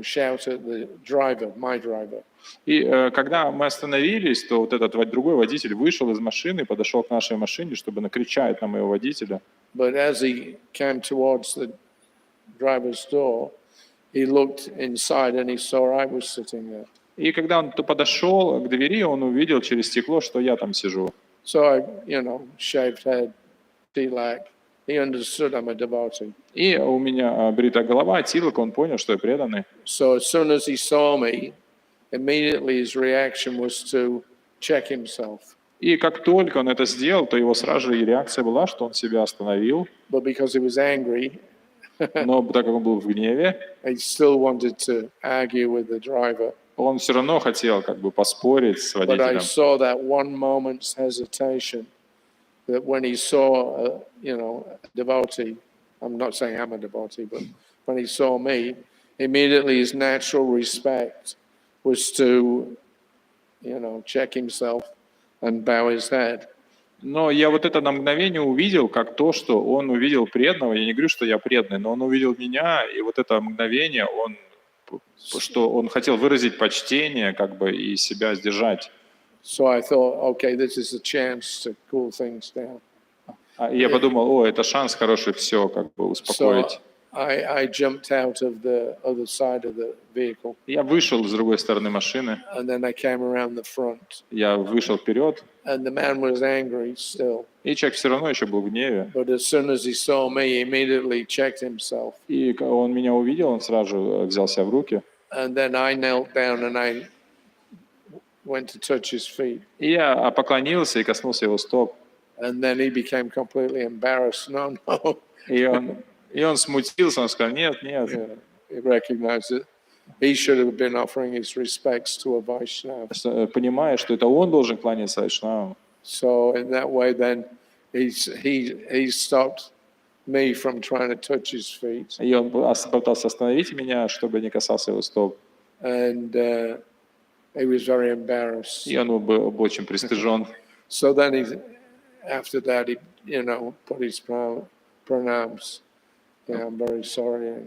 Speaker 1: shout at the driver, my driver.
Speaker 2: И когда мы остановились, то вот этот другой водитель вышел из машины, подошел к нашей машине, чтобы накричать на моего водителя.
Speaker 1: But as he came towards the driver's door, he looked inside and he saw I was sitting there.
Speaker 2: И когда он подошел к двери, он увидел через стекло, что я там сижу.
Speaker 1: So I, shaved head, tilak. He understood I'm a devotee.
Speaker 2: И у меня бритая голова, тилок, он понял, что я преданный.
Speaker 1: So as soon as he saw me, immediately his reaction was to check himself.
Speaker 2: И как только он это сделал, то его сразу же реакция была, что он себя остановил.
Speaker 1: But because he was angry,
Speaker 2: но так как он был в гневе,
Speaker 1: he still wanted to argue with the driver.
Speaker 2: Он все равно хотел как бы поспорить с
Speaker 1: But I
Speaker 2: водителем.
Speaker 1: saw that one moment's hesitation, that when he saw, a devotee, I'm not saying I'm a devotee, but when he saw me, immediately his natural respect was to, check himself and bow his head.
Speaker 2: Но я вот это на мгновение увидел, как то, что он увидел преданного. Я не говорю, что я преданный, но он увидел меня, и вот это мгновение, что он хотел выразить почтение, как бы, и себя сдержать.
Speaker 1: So I thought, okay, this is a chance to cool things down.
Speaker 2: И я подумал, это шанс хороший все, как бы,
Speaker 1: So
Speaker 2: успокоить.
Speaker 1: I jumped out of the other side of the vehicle,
Speaker 2: Я вышел с другой стороны машины,
Speaker 1: and then I came around the front.
Speaker 2: я вышел вперед,
Speaker 1: And the man was angry still.
Speaker 2: и человек все равно еще был в гневе.
Speaker 1: But as soon as he saw me, he immediately checked himself.
Speaker 2: И он меня увидел, он сразу же взял себя в руки.
Speaker 1: And then I knelt down and I went to touch his feet.
Speaker 2: И я поклонился и коснулся его стоп.
Speaker 1: And then he became completely embarrassed. No, no.
Speaker 2: И он смутился, он сказал, нет.
Speaker 1: Yeah, he recognized it. He should have been offering his respects to a Vaishnava.
Speaker 2: Понимая, что это он должен кланяться Вайшнавам.
Speaker 1: So in that way, then he stopped me from trying to touch his feet.
Speaker 2: И он пытался остановить меня, чтобы не касался его стоп.
Speaker 1: And he was very embarrassed.
Speaker 2: И он был очень пристыжен.
Speaker 1: So then after that, he, put his pranams. Yeah, I'm very sorry.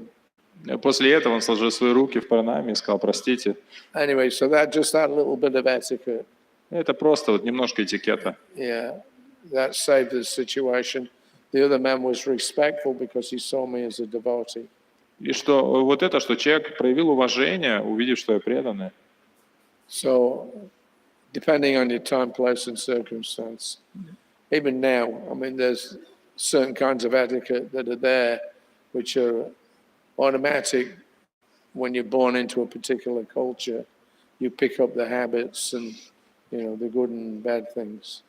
Speaker 2: После этого он сложил свои руки в пранаме и сказал, простите.
Speaker 1: Anyway, so that little bit of etiquette.
Speaker 2: Это просто вот немножко этикета.
Speaker 1: Yeah, that saved the situation. The other man was respectful because he saw me as a devotee.
Speaker 2: И что вот это, что человек проявил уважение, увидев, что я преданный.
Speaker 1: So, depending on your time, place, and circumstance, even now, I mean, there's certain kinds of etiquette that are there, which are automatic when you're born into a particular culture. You pick up the habits and, the good and bad things.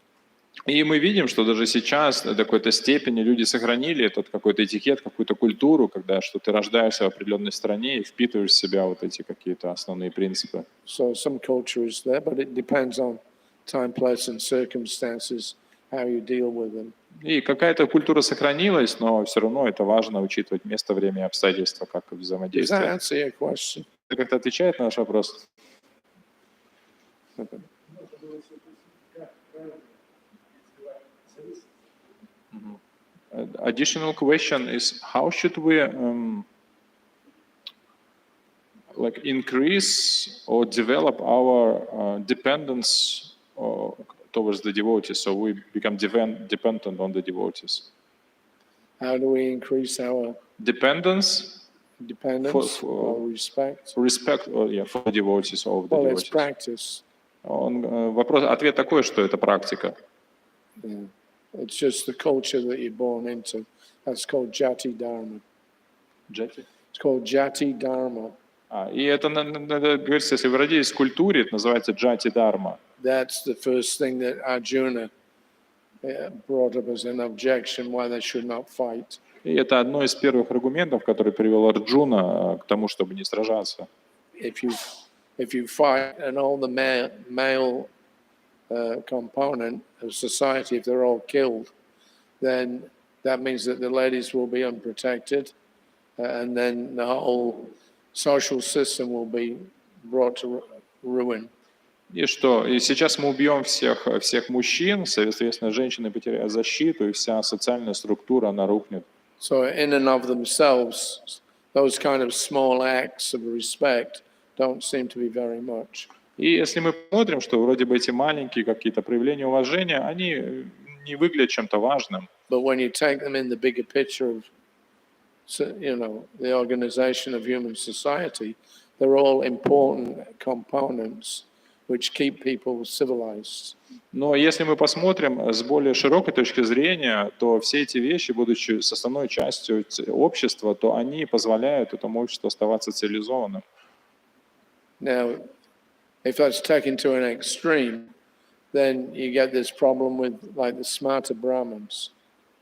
Speaker 2: И мы видим, что даже сейчас до какой-то степени люди сохранили этот какой-то этикет, какую-то культуру, когда что ты рождаешься в определенной стране и впитываешь в себя вот эти какие-то основные принципы.
Speaker 1: So some culture is there, but it depends on time, place, and circumstances, how you deal with them.
Speaker 2: И какая-то культура сохранилась, но все равно это важно учитывать место, время и обстоятельства, как
Speaker 1: Does that
Speaker 2: взаимодействие.
Speaker 1: answer your question?
Speaker 2: Это как-то отвечает на ваш вопрос? Additional question is, how should we increase or develop our dependence towards the devotees, so we become dependent on the devotees?
Speaker 1: How do we increase our
Speaker 2: Dependence
Speaker 1: dependence or respect?
Speaker 2: respect for devotees of the
Speaker 1: Well, it's
Speaker 2: devotees.
Speaker 1: practice.
Speaker 2: Ответ такой, что это практика.
Speaker 1: Yeah. It's just the culture that you're born into. That's called jati dharma. It's called jati dharma.
Speaker 2: И это надо говорить, если вы родились в культуре, это называется джати дарма.
Speaker 1: That's the first thing that Arjuna brought up as an objection why they should not fight.
Speaker 2: И это одно из первых аргументов, который привел Арджуна к тому, чтобы не сражаться.
Speaker 1: If you fight and all the male component of society, if they're all killed, then that means that the ladies will be unprotected, and then the whole social system will be brought to ruin.
Speaker 2: И сейчас мы убьем всех мужчин, соответственно, женщины потеряют защиту, и вся социальная структура, она рухнет.
Speaker 1: So in and of themselves, those kind of small acts of respect don't seem to be very much.
Speaker 2: И если мы смотрим, что вроде бы эти маленькие какие-то проявления уважения, они не выглядят чем-то важным.
Speaker 1: But when you take them in the bigger picture of, the organization of human society, they're all important components which keep people civilized.
Speaker 2: Но если мы посмотрим с более широкой точки зрения, то все эти вещи, будучи составной частью общества, то они позволяют этому обществу оставаться цивилизованным.
Speaker 1: Now, if that's taken to an extreme, then you get this problem with like the smarta Brahmins.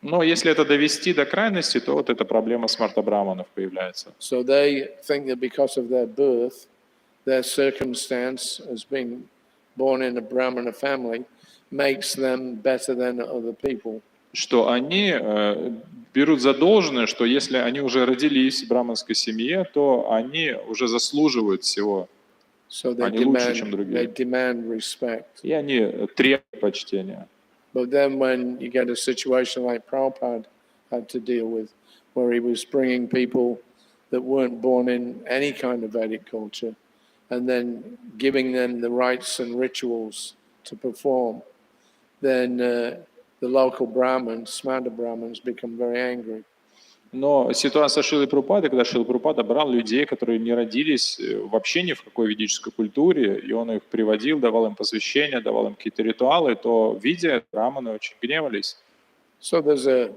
Speaker 2: Но если это довести до крайности, то вот эта проблема смарта-браманов появляется.
Speaker 1: So they think that because of their birth, their circumstance as being born in a Brahmana family makes them better than other people.
Speaker 2: Что они берут за должное, что если они уже родились в браманской семье, то они уже заслуживают всего.
Speaker 1: So they
Speaker 2: Они лучше, чем другие.
Speaker 1: demand respect.
Speaker 2: И они требуют почтения.
Speaker 1: But then when you get a situation like Prabhupada had to deal with, where he was bringing people that weren't born in any kind of Vedic culture, and then giving them the rites and rituals to perform, then the local Brahmins, Smarta Brahmins, become very angry.
Speaker 2: Но ситуация Шилы Прабхупады, когда Шила Прабхупада брал людей, которые не родились вообще ни в какой ведической культуре, и он их приводил, давал им посвящения, давал им какие-то ритуалы, то, видя это, браманы очень гневались.
Speaker 1: So there's a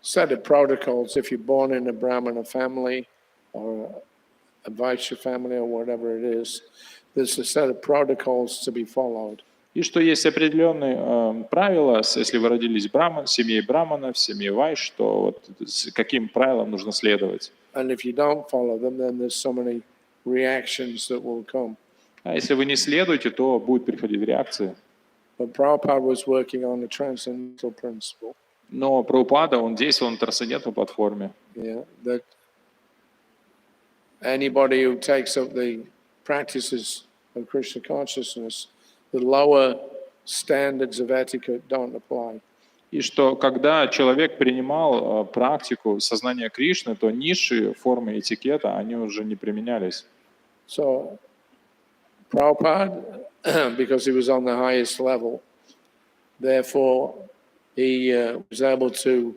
Speaker 1: set of protocols if you're born in a Brahmana family or a Vaishya family or whatever it is. There's a set of protocols to be followed.
Speaker 2: И что есть определенные правила, если вы родились в семье брамана, в семье вайш, то вот каким правилам нужно следовать.
Speaker 1: And if you don't follow them, then there's so many reactions that will come.
Speaker 2: А если вы не следуете, то будут приходить реакции.
Speaker 1: But Prabhupada was working on a transcendental principle.
Speaker 2: Но Прабхупада, он действовал на трансцендентной платформе.
Speaker 1: Yeah, that anybody who takes up the practices of Krishna consciousness, the lower standards of etiquette don't apply.
Speaker 2: И что когда человек принимал практику сознания Кришны, то низшие формы этикета, они уже не применялись.
Speaker 1: So Prabhupada, because he was on the highest level, therefore he was able to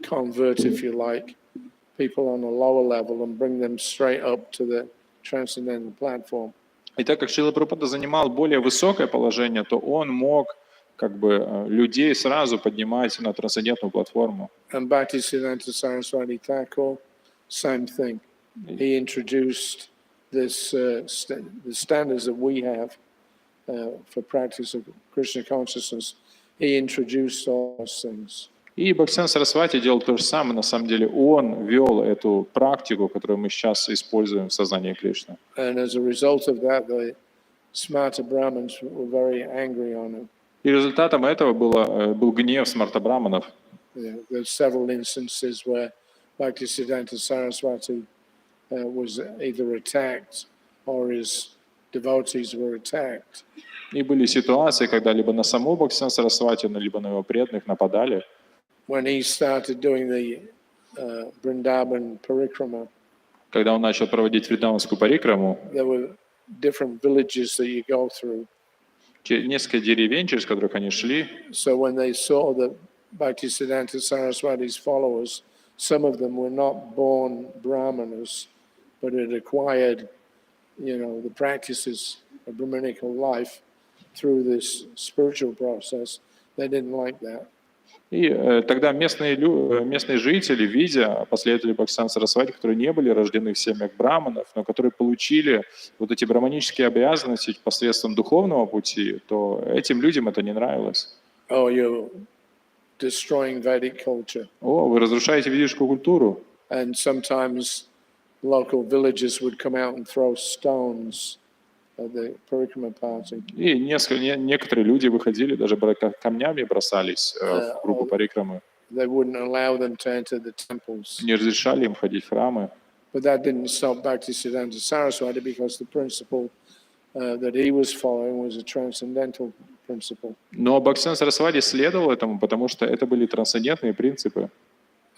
Speaker 1: convert, if you like, people on a lower level and bring them straight up to the transcendental platform.
Speaker 2: И так как Шрила Прабхупада занимал более высокое положение, то он мог как бы людей сразу поднимать на трансцендентную платформу.
Speaker 1: And Bhaktisiddhanta Saraswati Thakur, same thing. He introduced this the standards that we have for practice of Krishna consciousness. He introduced all those things.
Speaker 2: И Бхактисиддханта Сарасвати делал то же самое. На самом деле он вел эту практику, которую мы сейчас используем в сознании Кришны.
Speaker 1: And as a result of that, the Smarta Brahmins were very angry on him.
Speaker 2: И результатом этого был гнев смарта браманов.
Speaker 1: Yeah, there's several instances where Bhaktisiddhanta Saraswati was either attacked or his devotees were attacked.
Speaker 2: И были ситуации, когда либо на саму Бхактисиддханта Сарасвати, либо на его преданных нападали.
Speaker 1: When he started doing the Vrindavan Parikrama,
Speaker 2: Когда он начал проводить вриндаванскую парикраму,
Speaker 1: there were different villages that you go through.
Speaker 2: несколько деревень, через которых они шли.
Speaker 1: So when they saw that Bhaktisiddhanta Saraswati's followers, some of them were not born Brahmanas, but had acquired, the practices of Brahminical life through this spiritual process, they didn't like that.
Speaker 2: И тогда местные жители, видя последователей Бхактисиддханта Сарасвати, которые не были рождены в семьях браманов, но которые получили вот эти браманические обязанности посредством духовного пути, то этим людям это не нравилось.
Speaker 1: Oh, you're destroying Vedic culture.
Speaker 2: О, вы разрушаете ведическую культуру.
Speaker 1: And sometimes local villagers would come out and throw stones at the Parikrama party.
Speaker 2: И некоторые люди выходили, даже камнями бросались в группу парикрамы.
Speaker 1: They wouldn't allow them to enter the temples.
Speaker 2: Не разрешали им ходить в храмы.
Speaker 1: But that didn't stop Bhaktisiddhanta Saraswati because the principle that he was following was a transcendental principle.
Speaker 2: Но Бхактисиддханта Сарасвати следовал этому, потому что это были трансцендентные принципы.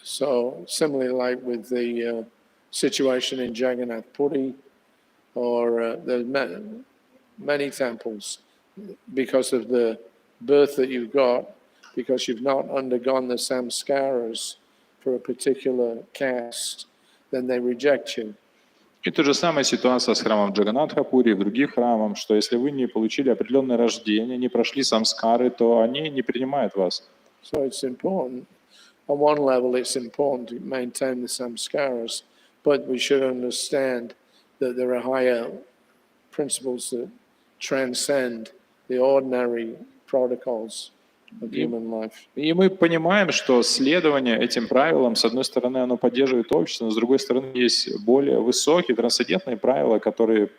Speaker 1: So similarly, like with the situation in Jagannath Puri, or there's many temples, because of the birth that you've got, because you've not undergone the samskaras for a particular caste, then they reject you.
Speaker 2: И та же самая ситуация с храмом Джаганнатха-Пури и в других храмах, что если вы не получили определенное рождение, не прошли самскары, то они не принимают вас.
Speaker 1: So it's important. On one level, it's important to maintain the samskaras, but we should understand that there are higher principles that transcend the ordinary protocols of human life.
Speaker 2: И мы понимаем, что следование этим правилам, с одной стороны, оно поддерживает общество, но с другой стороны, есть более высокие трансцендентные правила, которые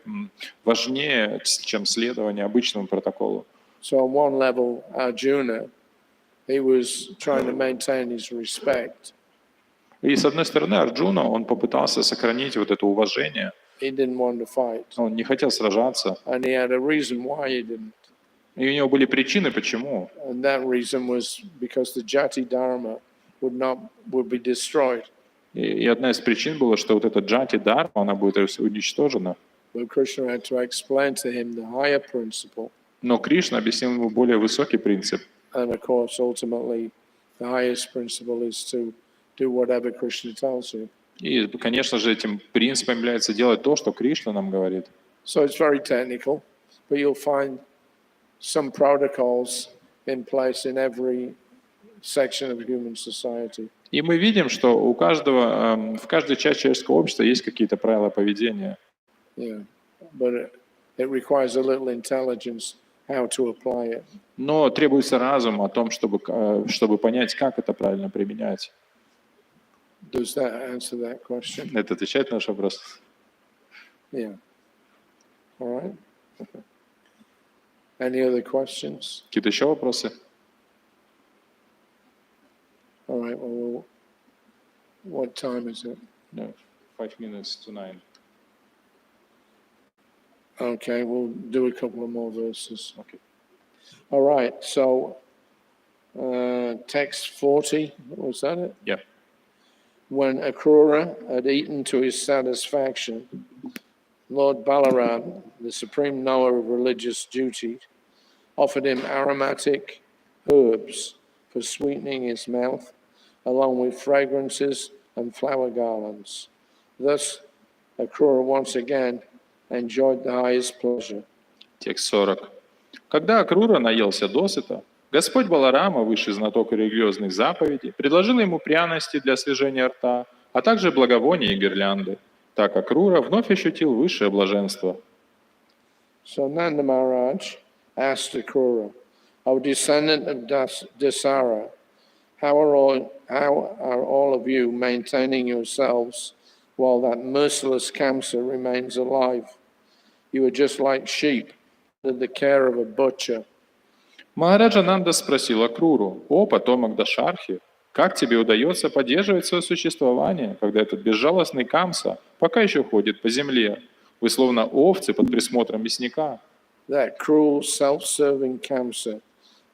Speaker 2: важнее, чем следование обычному протоколу.
Speaker 1: So on one level, Arjuna, he was trying to maintain his respect.
Speaker 2: И с одной стороны, Арджуна, он попытался сохранить вот это уважение.
Speaker 1: He didn't want to fight.
Speaker 2: Он не хотел сражаться.
Speaker 1: And he had a reason why he didn't.
Speaker 2: И у него были причины, почему.
Speaker 1: And that reason was because the Jati Dharma would be destroyed.
Speaker 2: И одна из причин была, что вот эта джати дарма, она будет уничтожена.
Speaker 1: But Krishna had to explain to him the higher principle.
Speaker 2: Но Кришна объяснил ему более высокий принцип.
Speaker 1: And of course, ultimately, the highest principle is to do whatever Krishna tells you.
Speaker 2: И, конечно же, этим принципом является делать то, что Кришна нам говорит.
Speaker 1: So it's very technical, but you'll find some protocols in place in every section of human society.
Speaker 2: И мы видим, что у каждого, в каждой части человеческого общества есть какие-то правила поведения.
Speaker 1: Yeah, but it requires a little intelligence how to apply it.
Speaker 2: Но требуется разум о том, чтобы понять, как это правильно применять.
Speaker 1: Does that answer that question?
Speaker 2: Это отвечает на наш вопрос?
Speaker 1: Yeah. All right. Any other questions?
Speaker 2: Какие-то еще вопросы?
Speaker 1: All right. Well, what time is it?
Speaker 2: No, 5 minutes to 9.
Speaker 1: Okay, we'll do a couple of more verses.
Speaker 2: Okay.
Speaker 1: All right. So, text 40. Was that it?
Speaker 2: Yeah.
Speaker 1: When Akrura had eaten to his satisfaction, Lord Balaram, the supreme knower of religious duty, offered him aromatic herbs for sweetening his mouth, along with fragrances and flower garlands. Thus, Akrura once again enjoyed the highest pleasure.
Speaker 2: Текст 40. Когда Акрура наелся досыта, Господь Баларама, высший знаток религиозных заповедей, предложил ему пряности для освежения рта, а также благовония и гирлянды. Так Акрура вновь ощутил высшее блаженство.
Speaker 1: So Nanda Maharaj asked Akrura, O descendant of Dasara, how are all of you maintaining yourselves while that merciless Kamsa remains alive? You are just like sheep under the care of a butcher.
Speaker 2: Махараджа Нанда спросил Акруру: «О, потомок Дашархи, как тебе удается поддерживать свое существование, когда этот безжалостный Камса пока еще ходит по земле? Вы словно овцы под присмотром мясника».
Speaker 1: That cruel, self-serving Kamsa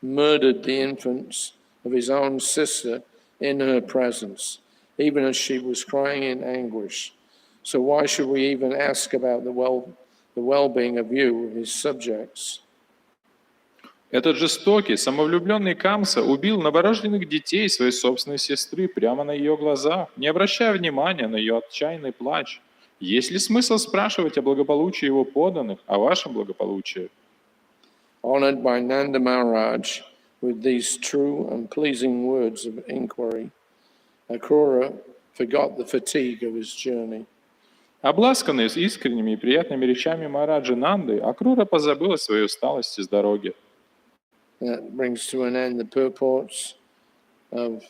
Speaker 1: murdered the infants of his own sister in her presence, even as she was crying in anguish. So why should we even ask about the well-being of you, his subjects?
Speaker 2: Этот жестокий, самовлюбленный Камса убил новорожденных детей своей собственной сестры прямо на ее глазах, не обращая внимания на ее отчаянный плач. Есть ли смысл спрашивать о благополучии его подданных, о вашем благополучии?
Speaker 1: Honored by Nanda Maharaj with these true and pleasing words of inquiry, Akrura forgot the fatigue of his journey.
Speaker 2: Обласканный с искренними и приятными речами Махараджи Нанды, Акрура позабыл о своей усталости с дороги.
Speaker 1: That brings to an end the purports of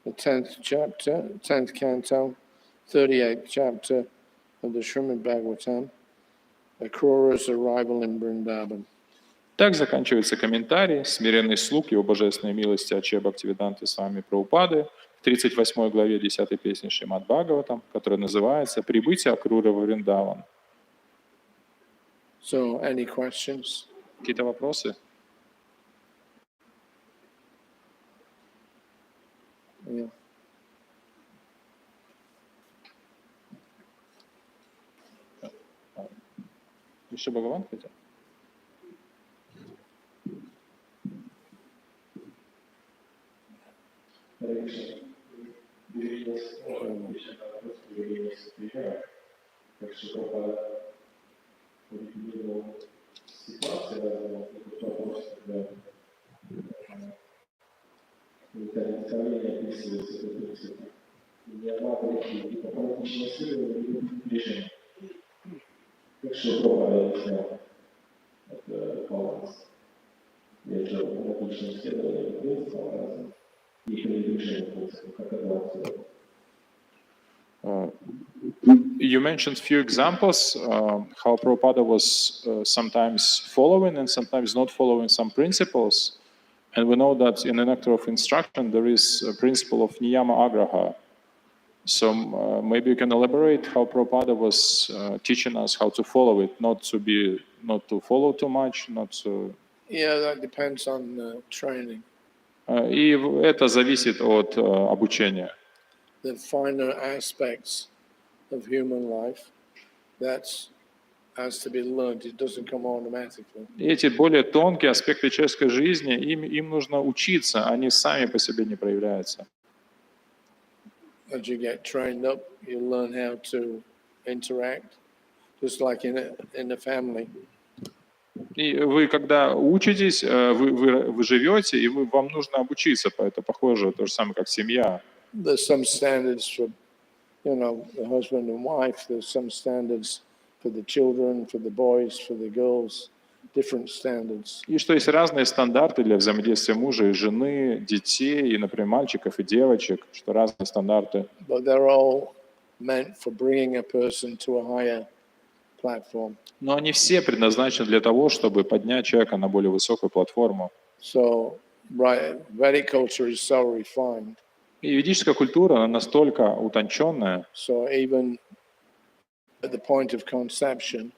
Speaker 1: the 10th chapter, 10th canto, 38th chapter of the Srimad Bhagavatam, Akrura's arrival in Vrindavan.
Speaker 2: Так заканчивается комментарий «Смиренный слуг его божественной милости Аче Бхактивиданты Свами Прабхупады» в 38 главе 10 песни Шримад Бхагаватам, которая называется «Прибытие Акруры во Вриндаван».
Speaker 1: So, any questions?
Speaker 2: Какие-то вопросы?
Speaker 1: Yeah.
Speaker 2: Еще Бхагаван хотел? You mentioned few examples how Prabhupada was sometimes following and sometimes not following some principles. And we know that in the Nectar of Instruction there is a principle of Niyama Agraha. So maybe you can elaborate how Prabhupada was teaching us how to follow it, not to follow too much, not to...
Speaker 1: Yeah, that depends on training.
Speaker 2: И это зависит от обучения.
Speaker 1: The finer aspects of human life, that has to be learned. It doesn't come automatically.
Speaker 2: И эти более тонкие аспекты человеческой жизни, им нужно учиться, они сами по себе не проявляются.
Speaker 1: As you get trained up, you learn how to interact, just like in a family.
Speaker 2: И вы, когда учитесь, вы живете, и вам нужно обучиться. Это похоже, то же самое, как семья.
Speaker 1: There's some standards for, the husband and wife. There's some standards for the children, for the boys, for the girls. Different standards.
Speaker 2: И что есть разные стандарты для взаимодействия мужа и жены, детей, и, например, мальчиков и девочек, что разные стандарты.
Speaker 1: But they're all meant for bringing a person to a higher platform.
Speaker 2: Но они все предназначены для того, чтобы поднять человека на более высокую платформу.
Speaker 1: So, right, Vedic culture is so refined.
Speaker 2: И ведическая культура, она настолько утонченная,
Speaker 1: So even at the point of conception,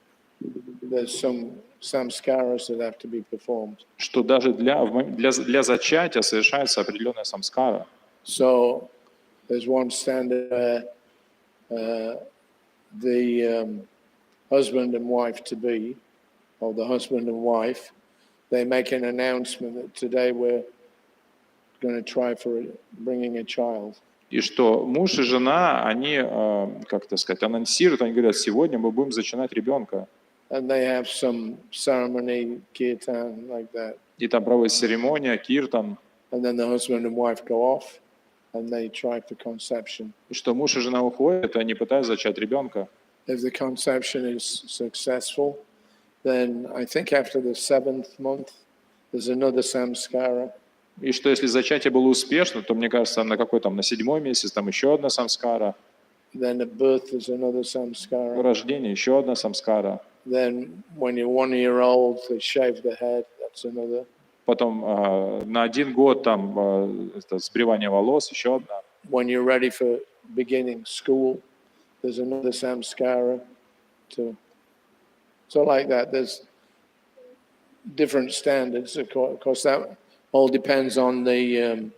Speaker 1: there's some samskaras that have to be performed.
Speaker 2: что даже для зачатия совершается определенная самскара.
Speaker 1: So there's one standard where the husband and wife to be, or the husband and wife, they make an announcement that today we're going to try for bringing a child.
Speaker 2: И что муж и жена, они, как это сказать, анонсируют, они говорят, сегодня мы будем зачинать ребенка.
Speaker 1: And they have some ceremony, kirtan, like that.
Speaker 2: И там проводится церемония, киртан.
Speaker 1: And then the husband and wife go off and they try for conception.
Speaker 2: И что муж и жена уходят, и они пытаются зачать ребенка.
Speaker 1: If the conception is successful, then I think after the 7th month, there's another samskara.
Speaker 2: И что если зачатие было успешно, то, мне кажется, на 7-й месяц, там еще одна самскара.
Speaker 1: Then at birth, there's another samskara.
Speaker 2: Рождение, еще одна самскара.
Speaker 1: Then when you're 1 year old, they shave the head. That's another.
Speaker 2: Потом на 1 год там это сбривание волос, еще одна.
Speaker 1: When you're ready for beginning school, there's another samskara. So like that, there's different standards. Of course, that all depends on the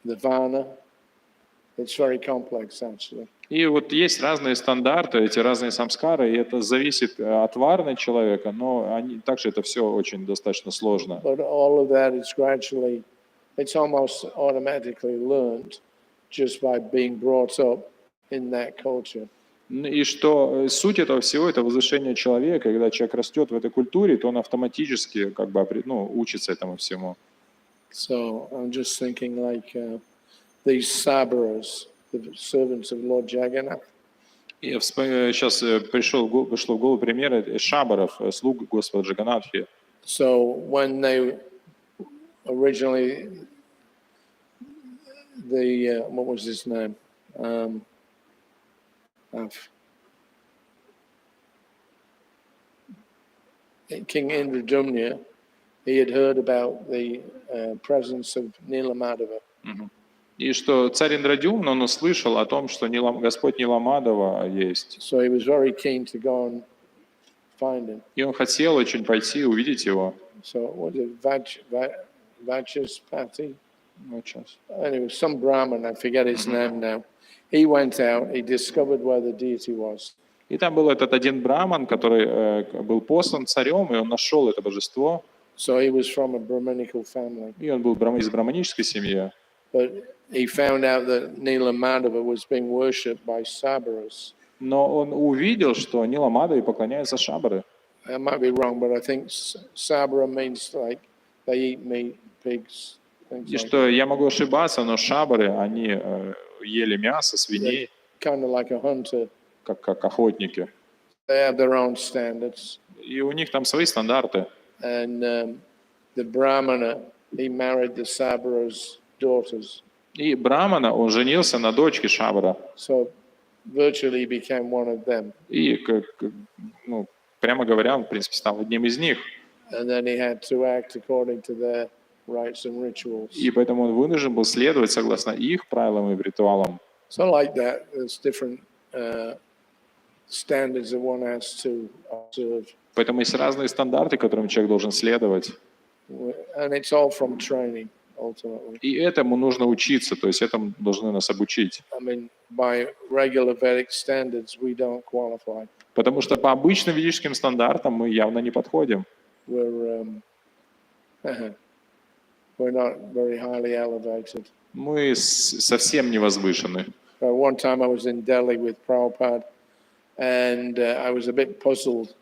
Speaker 1: varna. It's very complex, actually.
Speaker 2: И вот есть разные стандарты, эти разные самскары, и это зависит от варны человека, но также это все очень достаточно сложно.
Speaker 1: But all of that is gradually, it's almost automatically learned just by being brought up in that culture.
Speaker 2: И что суть этого всего — это возвышение человека, и когда человек растет в этой культуре, то он автоматически учится этому всему.
Speaker 1: So I'm just thinking like these Sabaras, the servants of Lord Jagannath.
Speaker 2: И сейчас пришло в голову пример шабаров, слуг Господа Джаганатхи.
Speaker 1: So when they originally, what was his name? King Indradumna, he had heard about the presence of Nilamadeva.
Speaker 2: И что царь Индрадюмн, он услышал о том, что Господь Ниламадова есть.
Speaker 1: So he was very keen to go and find him.
Speaker 2: И он хотел очень пойти увидеть его.
Speaker 1: So was it Vachaspati?
Speaker 2: Вот сейчас.
Speaker 1: Anyway, some Brahmin, I forget his name now. He went out, he discovered where the deity was.
Speaker 2: И там был этот один браман, который был послан царем, и он нашел это божество.
Speaker 1: So he was from a Brahminical family.
Speaker 2: И он был из браманической семьи.
Speaker 1: But he found out that Nilamadeva was being worshipped by Sabaras.
Speaker 2: Но он увидел, что Ниламадове поклоняются шабары.
Speaker 1: I might be wrong, but I think Sabara means like they eat meat, pigs.
Speaker 2: И что я могу ошибаться, но шабары, они ели мясо, свиней,
Speaker 1: Kind of like a hunter.
Speaker 2: как охотники.
Speaker 1: They have their own standards.
Speaker 2: И у них там свои стандарты.
Speaker 1: And the Brahmana, he married the Sabara's daughters.
Speaker 2: И брамана, он женился на дочке шабара.
Speaker 1: So virtually he became one of them.
Speaker 2: И, прямо говоря, он, в принципе, стал одним из них.
Speaker 1: And then he had to act according to their rites and rituals.
Speaker 2: И поэтому он вынужден был следовать согласно их правилам и ритуалам.
Speaker 1: So like that, there's different standards that one has to observe.
Speaker 2: Поэтому есть разные стандарты, которым человек должен следовать.
Speaker 1: And it's all from training, ultimately.
Speaker 2: И этому нужно учиться, то есть этому должны нас обучить.
Speaker 1: I mean, by regular Vedic standards, we don't qualify.
Speaker 2: Потому что по обычным ведическим стандартам мы явно не подходим.
Speaker 1: We're we're not very highly elevated.
Speaker 2: Мы совсем не возвышены.
Speaker 1: One time I was in Delhi with Prabhupada, and I was a bit puzzled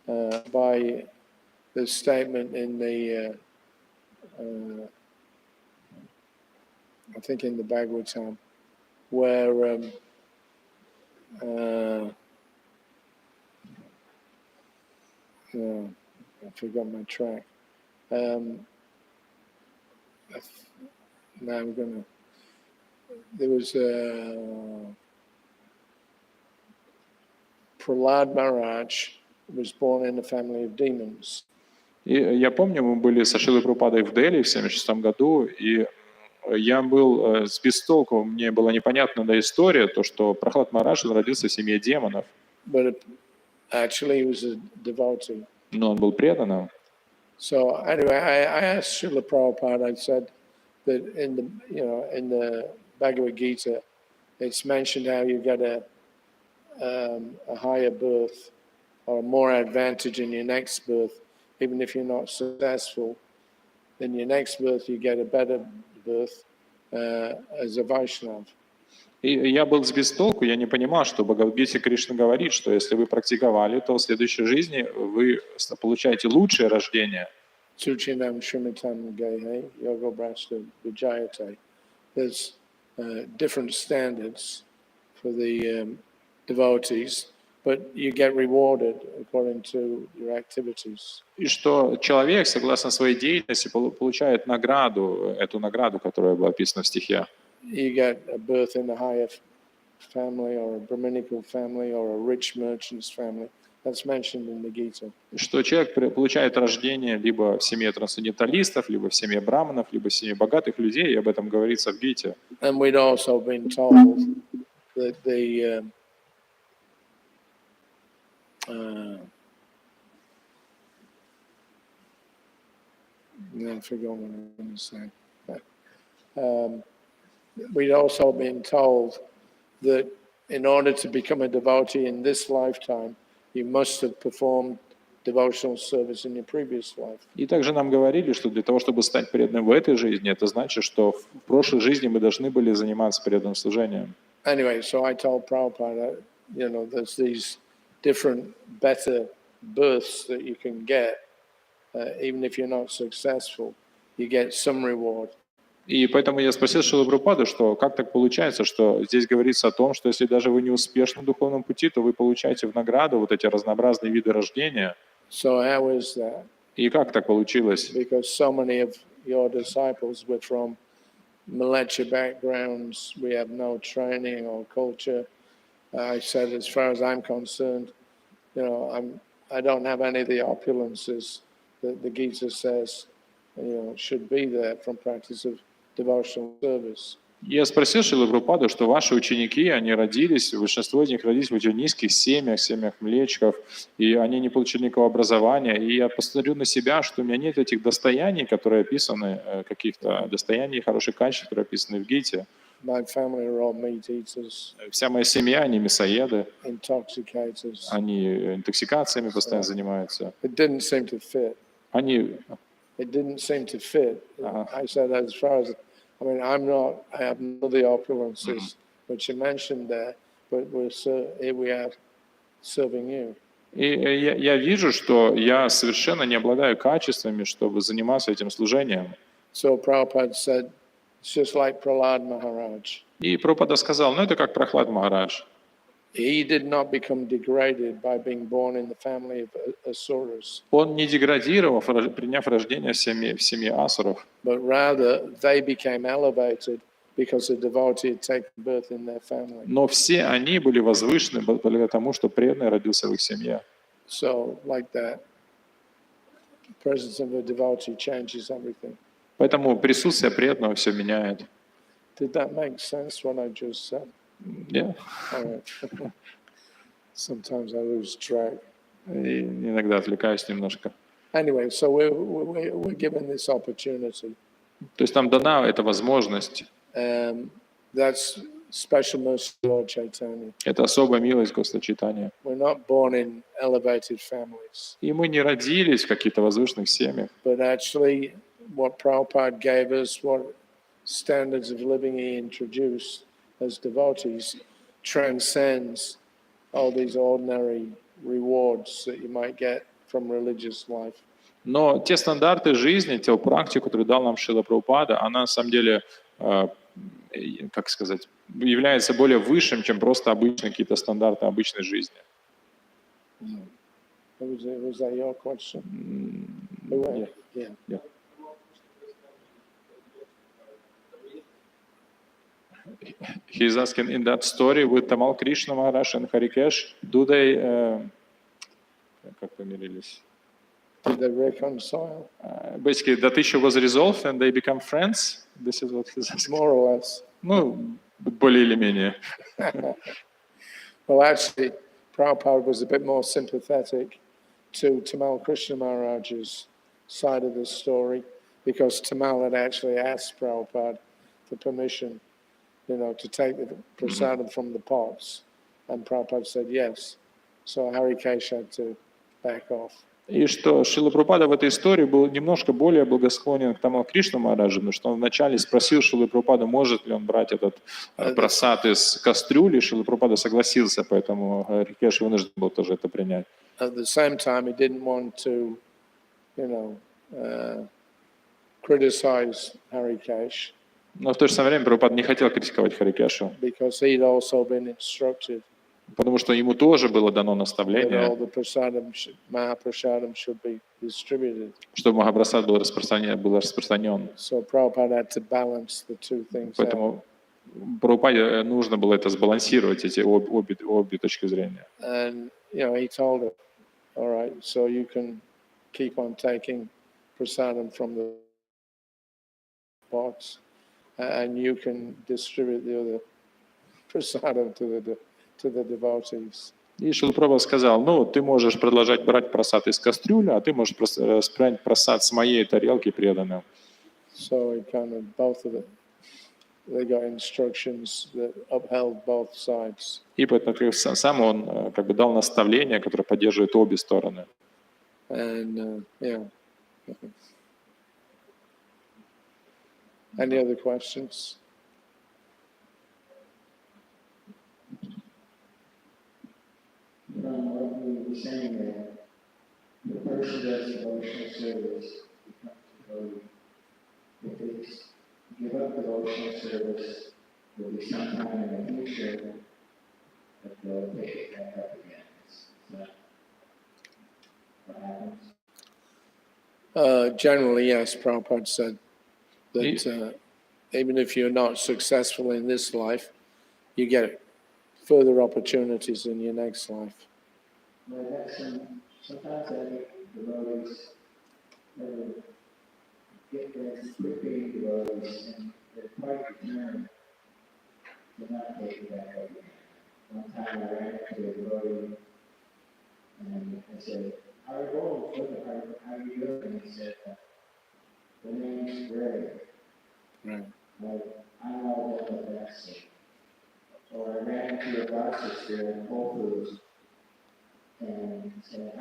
Speaker 1: by the statement in the, I think in the Bhagavatam, where I forgot my track. Now I'm gonna. There was Prahlad Maharaj was born in a family of demons.
Speaker 2: И я помню, мы были с Шрилой Прабхупадой в Дели в 1976 году, и я был сбит с толку, мне была непонятна история, то, что Прахлад Махарадж родился в семье демонов.
Speaker 1: But actually he was a devotee.
Speaker 2: Но он был преданным.
Speaker 1: So anyway, I asked Srila Prabhupada, I said that in the Bhagavad Gita, it's mentioned how you get a higher birth or more advantage in your next birth, even if you're not successful. In your next birth, you get a better birth as a Vaishnava.
Speaker 2: И я был сбит с толку, я не понимал, что в Бхагавад-гите Кришна говорит, что если вы практиковали, то в следующей жизни вы получаете лучшее рождение.
Speaker 1: Suchinam Shrimatam Gehe Yoga Brasta Vijayate. There's different standards for the devotees, but you get rewarded according to your activities.
Speaker 2: И что человек, согласно своей деятельности, получает награду, эту награду, которая была описана в стихе.
Speaker 1: You get a birth in a higher family or a Brahminical family or a rich merchant's family. That's mentioned in the Gita.
Speaker 2: Что человек получает рождение либо в семье трансценденталистов, либо в семье браманов, либо в семье богатых людей, и об этом говорится в Гите.
Speaker 1: And we'd also been told that the I forgot what I was going to say. We'd also been told that in order to become a devotee in this lifetime, you must have performed devotional service in your previous life.
Speaker 2: И также нам говорили, что для того, чтобы стать преданным в этой жизни, это значит, что в прошлой жизни мы должны были заниматься преданным служением.
Speaker 1: Anyway, so I told Prabhupada, there's these different, better births that you can get, even if you're not successful, you get some reward.
Speaker 2: И поэтому я спросил Шрилу Прабхупаду, что как так получается, что здесь говорится о том, что если даже вы не успешны в духовном пути, то вы получаете в награду вот эти разнообразные виды рождения.
Speaker 1: So how is that?
Speaker 2: И как так получилось?
Speaker 1: Because so many of your disciples were from militia backgrounds, we have no training or culture. I said, as far as I'm concerned, I don't have any of the opulences that the Gita says, should be there from practice of devotional service.
Speaker 2: Я спросил Шрилу Прабхупаду, что ваши ученики, они родились, большинство из них родились в очень низких семьях млечков, и они не получили никакого образования. И я посмотрю на себя, что у меня нет этих достояний, которые описаны, каких-то достояний, хороших качеств, которые описаны в Гите.
Speaker 1: My family are all meat eaters,
Speaker 2: Вся моя семья, они мясоеды,
Speaker 1: intoxicators.
Speaker 2: они интоксикациями постоянно занимаются.
Speaker 1: It didn't seem to fit.
Speaker 2: It
Speaker 1: didn't seem to fit. I said, as far as, I have none of the opulences, which you mentioned there, but here we are serving you.
Speaker 2: И я вижу, что я совершенно не обладаю качествами, чтобы заниматься этим служением.
Speaker 1: So Prabhupada said, it's just like Prahlad Maharaj.
Speaker 2: И Прабхупада сказал, это как Прахлад Махарадж.
Speaker 1: He did not become degraded by being born in the family of asuras.
Speaker 2: Он не деградировал, приняв рождение в семье асуров.
Speaker 1: But rather, they became elevated because a devotee had taken birth in their family.
Speaker 2: Но все они были возвышены благодаря тому, что преданный родился в их семье.
Speaker 1: So, like that, the presence of a devotee changes everything.
Speaker 2: Поэтому присутствие преданного все меняет.
Speaker 1: Did that make sense, what I just said?
Speaker 2: Yeah.
Speaker 1: All right. Sometimes I lose track.
Speaker 2: И иногда отвлекаюсь немножко.
Speaker 1: Anyway, so we're given this opportunity.
Speaker 2: То есть нам дана эта возможность.
Speaker 1: That's special mercy of Lord Chaitanya.
Speaker 2: Это особая милость Господа Чайтаньи.
Speaker 1: We're not born in elevated families,
Speaker 2: И мы не родились в каких-то возвышенных семьях.
Speaker 1: but actually what Prabhupada gave us, what standards of living he introduced as devotees, transcends all these ordinary rewards that you might get from religious life.
Speaker 2: Но те стандарты жизни, те практики, которые дал нам Шрила Прабхупада, она на самом деле, как сказать, является более высшим, чем просто обычные какие-то стандарты обычной жизни.
Speaker 1: Was that your question? Yeah.
Speaker 2: He's asking, in that story with Tamal Krishna Maharaj and Harikesh, do they, как помирились?
Speaker 1: Did they reconcile?
Speaker 2: Basically, that issue was resolved and they become friends. This is what he's asking.
Speaker 1: More or less.
Speaker 2: Ну, более или менее.
Speaker 1: Well, actually, Prabhupada was a bit more sympathetic to Tamal Krishna Maharaj's side of the story, because Tamal had actually asked Prabhupada for permission, to take the prasadam from the pots, and Prabhupada said yes. So Harikesh had to back off.
Speaker 2: И что Шрила Прабхупада в этой истории был немножко более благосклонен к Тамал Кришна Махараджу, потому что он вначале спросил Шрилу Прабхупаду, может ли он брать этот просад из кастрюли. Шрила Прабхупада согласился, поэтому Рикеш вынужден был тоже это принять.
Speaker 1: At the same time, he didn't want to, criticize Harikesh.
Speaker 2: Но в то же самое время Прабхупада не хотел критиковать Харикешу,
Speaker 1: Because he'd also been instructed
Speaker 2: потому что ему тоже было дано
Speaker 1: that all
Speaker 2: наставление,
Speaker 1: the Mahaprasadam should be distributed.
Speaker 2: чтобы Махапрасад был распространен.
Speaker 1: So Prabhupada had to balance the two things out.
Speaker 2: Поэтому Прабхупаде нужно было это сбалансировать, эти обе точки зрения.
Speaker 1: And, he told him, all right, so you can keep on taking prasadam from the pots, and you can distribute the other prasadam to the devotees.
Speaker 2: И Шрила Прабхупада сказал, ты можешь продолжать брать просад из кастрюли, а ты можешь распространять просад с моей тарелки преданным.
Speaker 1: So he kind of, both of them, they got instructions that upheld both sides.
Speaker 2: И поэтому сам он как бы дал наставление, которое поддерживает обе стороны.
Speaker 1: And, Any other questions?
Speaker 3: What we were saying that the person does devotional service, becomes devotee. If it's give up devotional service, there'll be some time in the future that they'll pick it back up again. Is that what happens?
Speaker 1: Generally, yes, Prabhupada said that even if you're not successful in this life, you get further opportunities in your next life.
Speaker 3: Well, sometimes I think devotees get there to quit being devotees, and they're quite determined to not take it back up again. One time I ran into a devotee, and I said, "How are you doing?" And he said, "The name's Greg."
Speaker 1: Right.
Speaker 3: I'm all done with that scene. Or I ran into a gossip here in Whole Foods and said,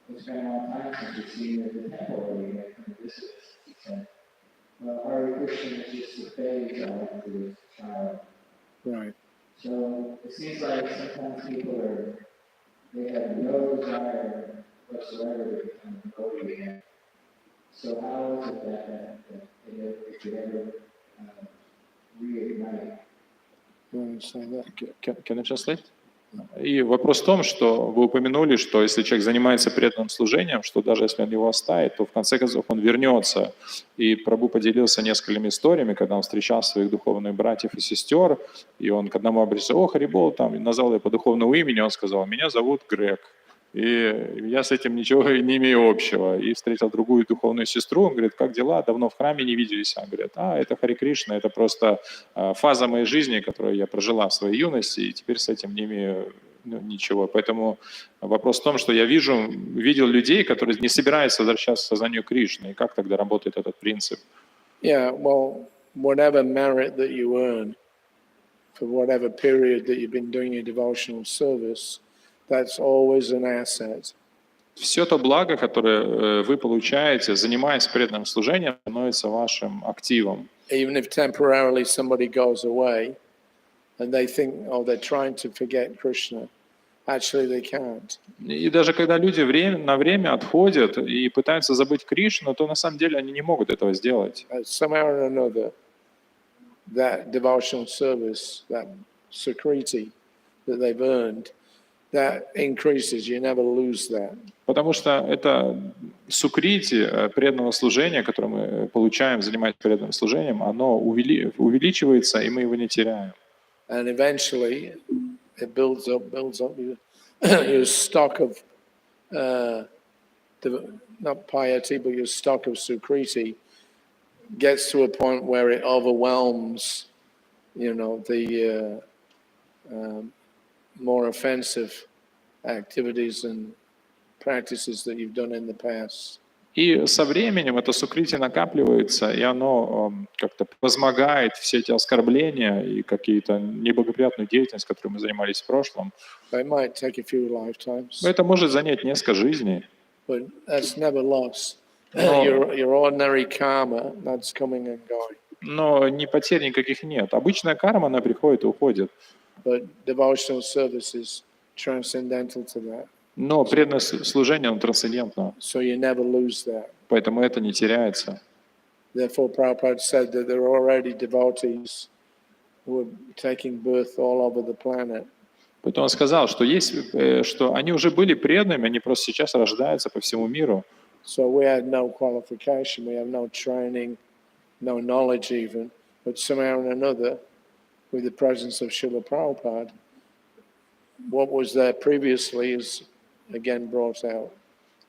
Speaker 3: it's been a long time since we've seen you at the temple where you had come to visit us. He said, well, Hare Krishna is just a phase I went through as a child.
Speaker 1: Right.
Speaker 3: So it seems like sometimes people they have no desire whatsoever to become a devotee again. So how is it that it could ever reignite?
Speaker 1: You want to say that?
Speaker 2: Can I translate? И вопрос в том, что вы упомянули, что если человек занимается преданным служением, что даже если он его оставит, то в конце концов он вернется. И Прабху поделился несколькими историями, когда он встречал своих духовных братьев и сестер, и он к одному обратился: «О, Харибол», там, и назвал его по духовному имени, он сказал: «Меня зовут Грег». И я с этим ничего не имею общего. И встретил другую духовную сестру, он говорит: «Как дела? Давно в храме не виделись». Она говорит: это Хари Кришна, это просто фаза моей жизни, которую я прожила в своей юности, и теперь с этим не имею ничего. Поэтому вопрос в том, что я видел людей, которые не собираются возвращаться к сознанию Кришны. И как тогда работает этот принцип?
Speaker 1: Yeah, well, whatever merit that you earn for whatever period that you've been doing your devotional service, that's always an asset.
Speaker 2: Все то благо, которое вы получаете, занимаясь преданным служением, становится вашим активом.
Speaker 1: Even if temporarily somebody goes away and they think, oh, they're trying to forget Krishna, actually they can't.
Speaker 2: И даже когда люди на время отходят и пытаются забыть Кришну, то на самом деле они не могут этого сделать.
Speaker 1: Somehow or another, that devotional service, that security that they've earned, that increases. You never lose that.
Speaker 2: Потому что это сукрити преданного служения, которое мы получаем, занимаясь преданным служением, оно увеличивается, и мы его не теряем.
Speaker 1: And eventually, it builds up your stock of, not piety, but your stock of sukriti gets to a point where it overwhelms, the more offensive activities and practices that you've done in the past.
Speaker 2: И со временем это сукрити накапливается, и оно как-то превозмогает все эти оскорбления и какие-то неблагоприятную деятельность, которой мы занимались в прошлом.
Speaker 1: It might take a few lifetimes,
Speaker 2: Это может занять несколько жизней.
Speaker 1: but that's never lost.
Speaker 2: No.
Speaker 1: Your ordinary karma, that's coming and going.
Speaker 2: Но ни потерь никаких нет. Обычная карма, она приходит и уходит.
Speaker 1: But devotional service is transcendental to that.
Speaker 2: Но преданное служение, оно трансцендентно.
Speaker 1: So you never lose that.
Speaker 2: Поэтому это не теряется.
Speaker 1: Therefore, Prabhupada said that there are already devotees who are taking birth all over the planet.
Speaker 2: Поэтому он сказал, что что они уже были преданными, они просто сейчас рождаются по всему миру.
Speaker 1: So we had no qualification, we have no training, no knowledge even, but somehow or another, with the presence of Srila Prabhupada, what was there previously is again brought out.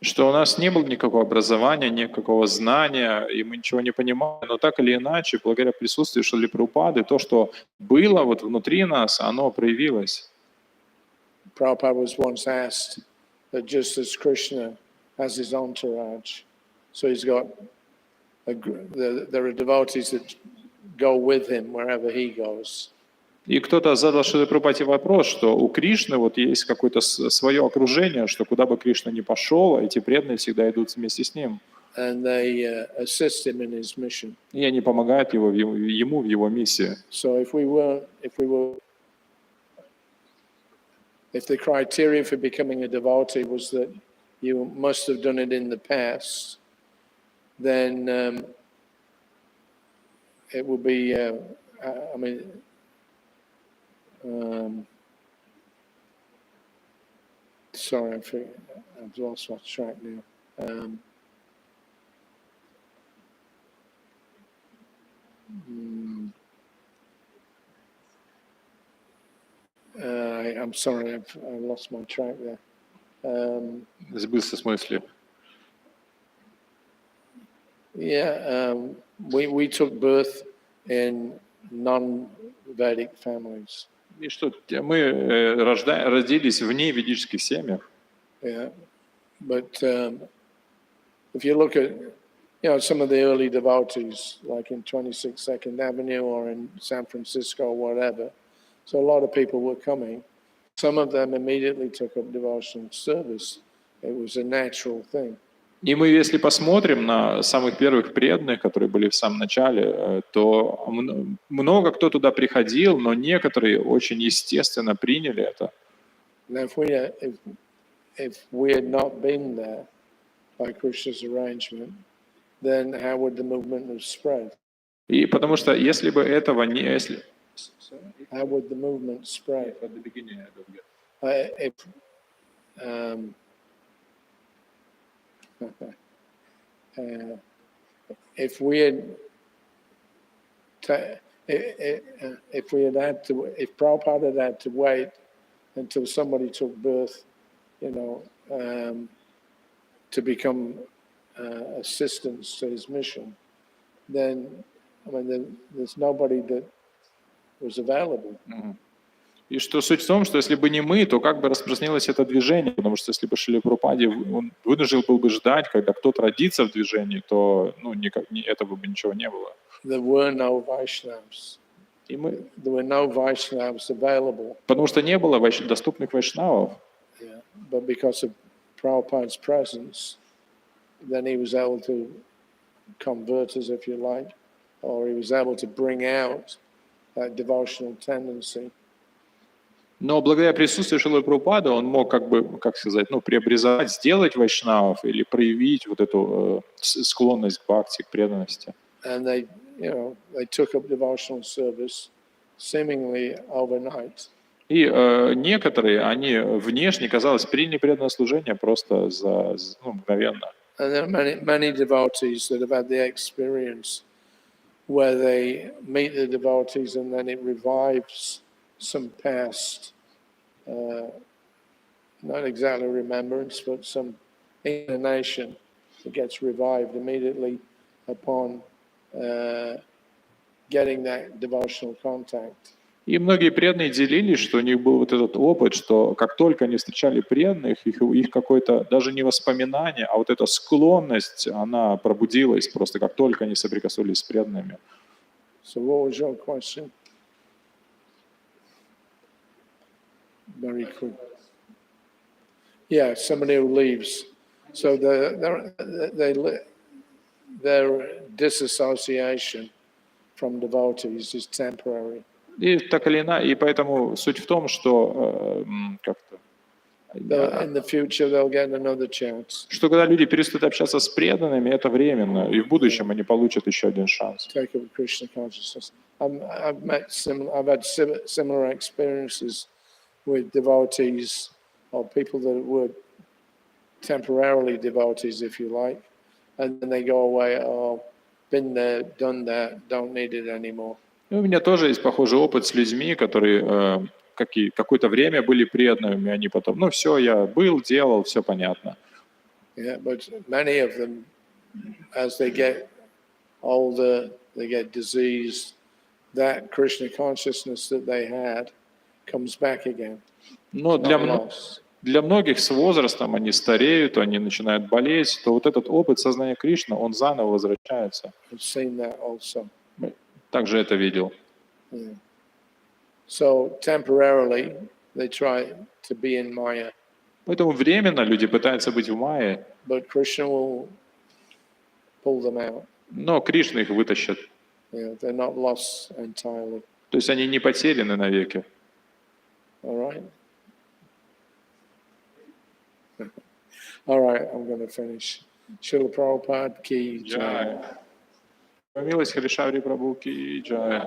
Speaker 2: Что у нас не было никакого образования, никакого знания, и мы ничего не понимали, но так или иначе, благодаря присутствию Шрилы Прабхупады, то, что было вот внутри нас, оно проявилось.
Speaker 1: Prabhupada was once asked that just as Krishna has his entourage, so he's got, there are devotees that go with him wherever he goes.
Speaker 2: И кто-то задал Шриле Прабхупаде вопрос, что у Кришны вот есть какое-то свое окружение, что куда бы Кришна ни пошел, эти преданные всегда идут вместе с ним.
Speaker 1: And they assist him in his mission.
Speaker 2: И они помогают ему в его миссии.
Speaker 1: So if the criteria for becoming a devotee was that you must have done it in the past, then it would be, sorry, I've lost my track now. I'm sorry, I've lost my track there.
Speaker 2: Сбылся в смысле.
Speaker 1: Yeah, we took birth in non-Vedic families.
Speaker 2: И что мы родились вне ведических семьях.
Speaker 1: Yeah, but if you look at, some of the early devotees, like in 26 Second Avenue or in San Francisco or whatever, so a lot of people were coming. Some of them immediately took up devotional service. It was a natural thing.
Speaker 2: И мы, если посмотрим на самых первых преданных, которые были в самом начале, то много кто туда приходил, но некоторые очень естественно приняли это.
Speaker 1: Now, if we had not been there by Krishna's arrangement, then how would the movement have spread?
Speaker 2: И потому что если бы этого не...
Speaker 1: How would the movement spread?
Speaker 2: At the beginning, I don't get.
Speaker 1: If we had if Prabhupada had to wait until somebody took birth, to become assistants to his mission, then there's nobody that was available.
Speaker 2: И что суть в том, что если бы не мы, то как бы распространилось это движение, потому что если бы Шрила Прабхупаде, он вынужден был бы ждать, когда кто-то родится в движении, то ну, этого бы ничего не было.
Speaker 1: There were no Vaishnavas.
Speaker 2: И мы,
Speaker 1: There were no Vaishnavas available.
Speaker 2: потому что не было доступных вайшнавов.
Speaker 1: Yeah. But because of Prabhupada's presence, then he was able to convert us, if you like, or he was able to bring out that devotional tendency.
Speaker 2: Но благодаря присутствию Шрилы Прабхупады он мог, как бы, как сказать, ну, преобразовать, сделать вайшнавов или проявить вот эту склонность к бхакти, к преданности.
Speaker 1: And they took up devotional service seemingly overnight.
Speaker 2: И некоторые, они внешне, казалось, приняли преданное служение просто мгновенно.
Speaker 1: And there are many devotees that have had the experience where they meet the devotees and then it revives some past, not exactly remembrance, but some inclination that gets revived immediately upon getting that devotional contact.
Speaker 2: И многие преданные делились, что у них был вот этот опыт, что как только они встречали преданных, их какое-то даже не воспоминание, а вот эта склонность, она пробудилась просто как только они соприкоснулись с преданными.
Speaker 1: So what was your question? Very quick. Yeah, somebody who leaves. So their disassociation from devotees is temporary.
Speaker 2: И так или иначе, и поэтому суть в том, что как-то
Speaker 1: In the future, they'll get another chance.
Speaker 2: что когда люди перестают общаться с преданными, это временно, и в будущем они получат еще один шанс.
Speaker 1: Take up Krishna consciousness. I've had similar experiences with devotees or people that were temporarily devotees, if you like, and then they go away. Oh, been there, done that. Don't need it anymore.
Speaker 2: И у меня тоже есть похожий опыт с людьми, которые какое-то время были преданными, они потом, ну все, я был, делал, все понятно.
Speaker 1: Yeah, but many of them, as they get older, they get diseased. That Krishna consciousness that they had comes back again.
Speaker 2: Но для многих с возрастом они стареют, они начинают болеть, то вот этот опыт сознания Кришны, он заново возвращается.
Speaker 1: I've seen that also.
Speaker 2: Также это видел.
Speaker 1: Yeah. So temporarily they try to be in Maya.
Speaker 2: Поэтому временно люди пытаются быть в майе,
Speaker 1: But Krishna will pull them out.
Speaker 2: но Кришна их вытащит.
Speaker 1: Yeah, they're not lost entirely.
Speaker 2: То есть они не потеряны навеки.
Speaker 1: All right. All right, I'm going to finish. Srila Prabhupada ki jai.
Speaker 2: Помилость Хари Шаури Прабху ки джай.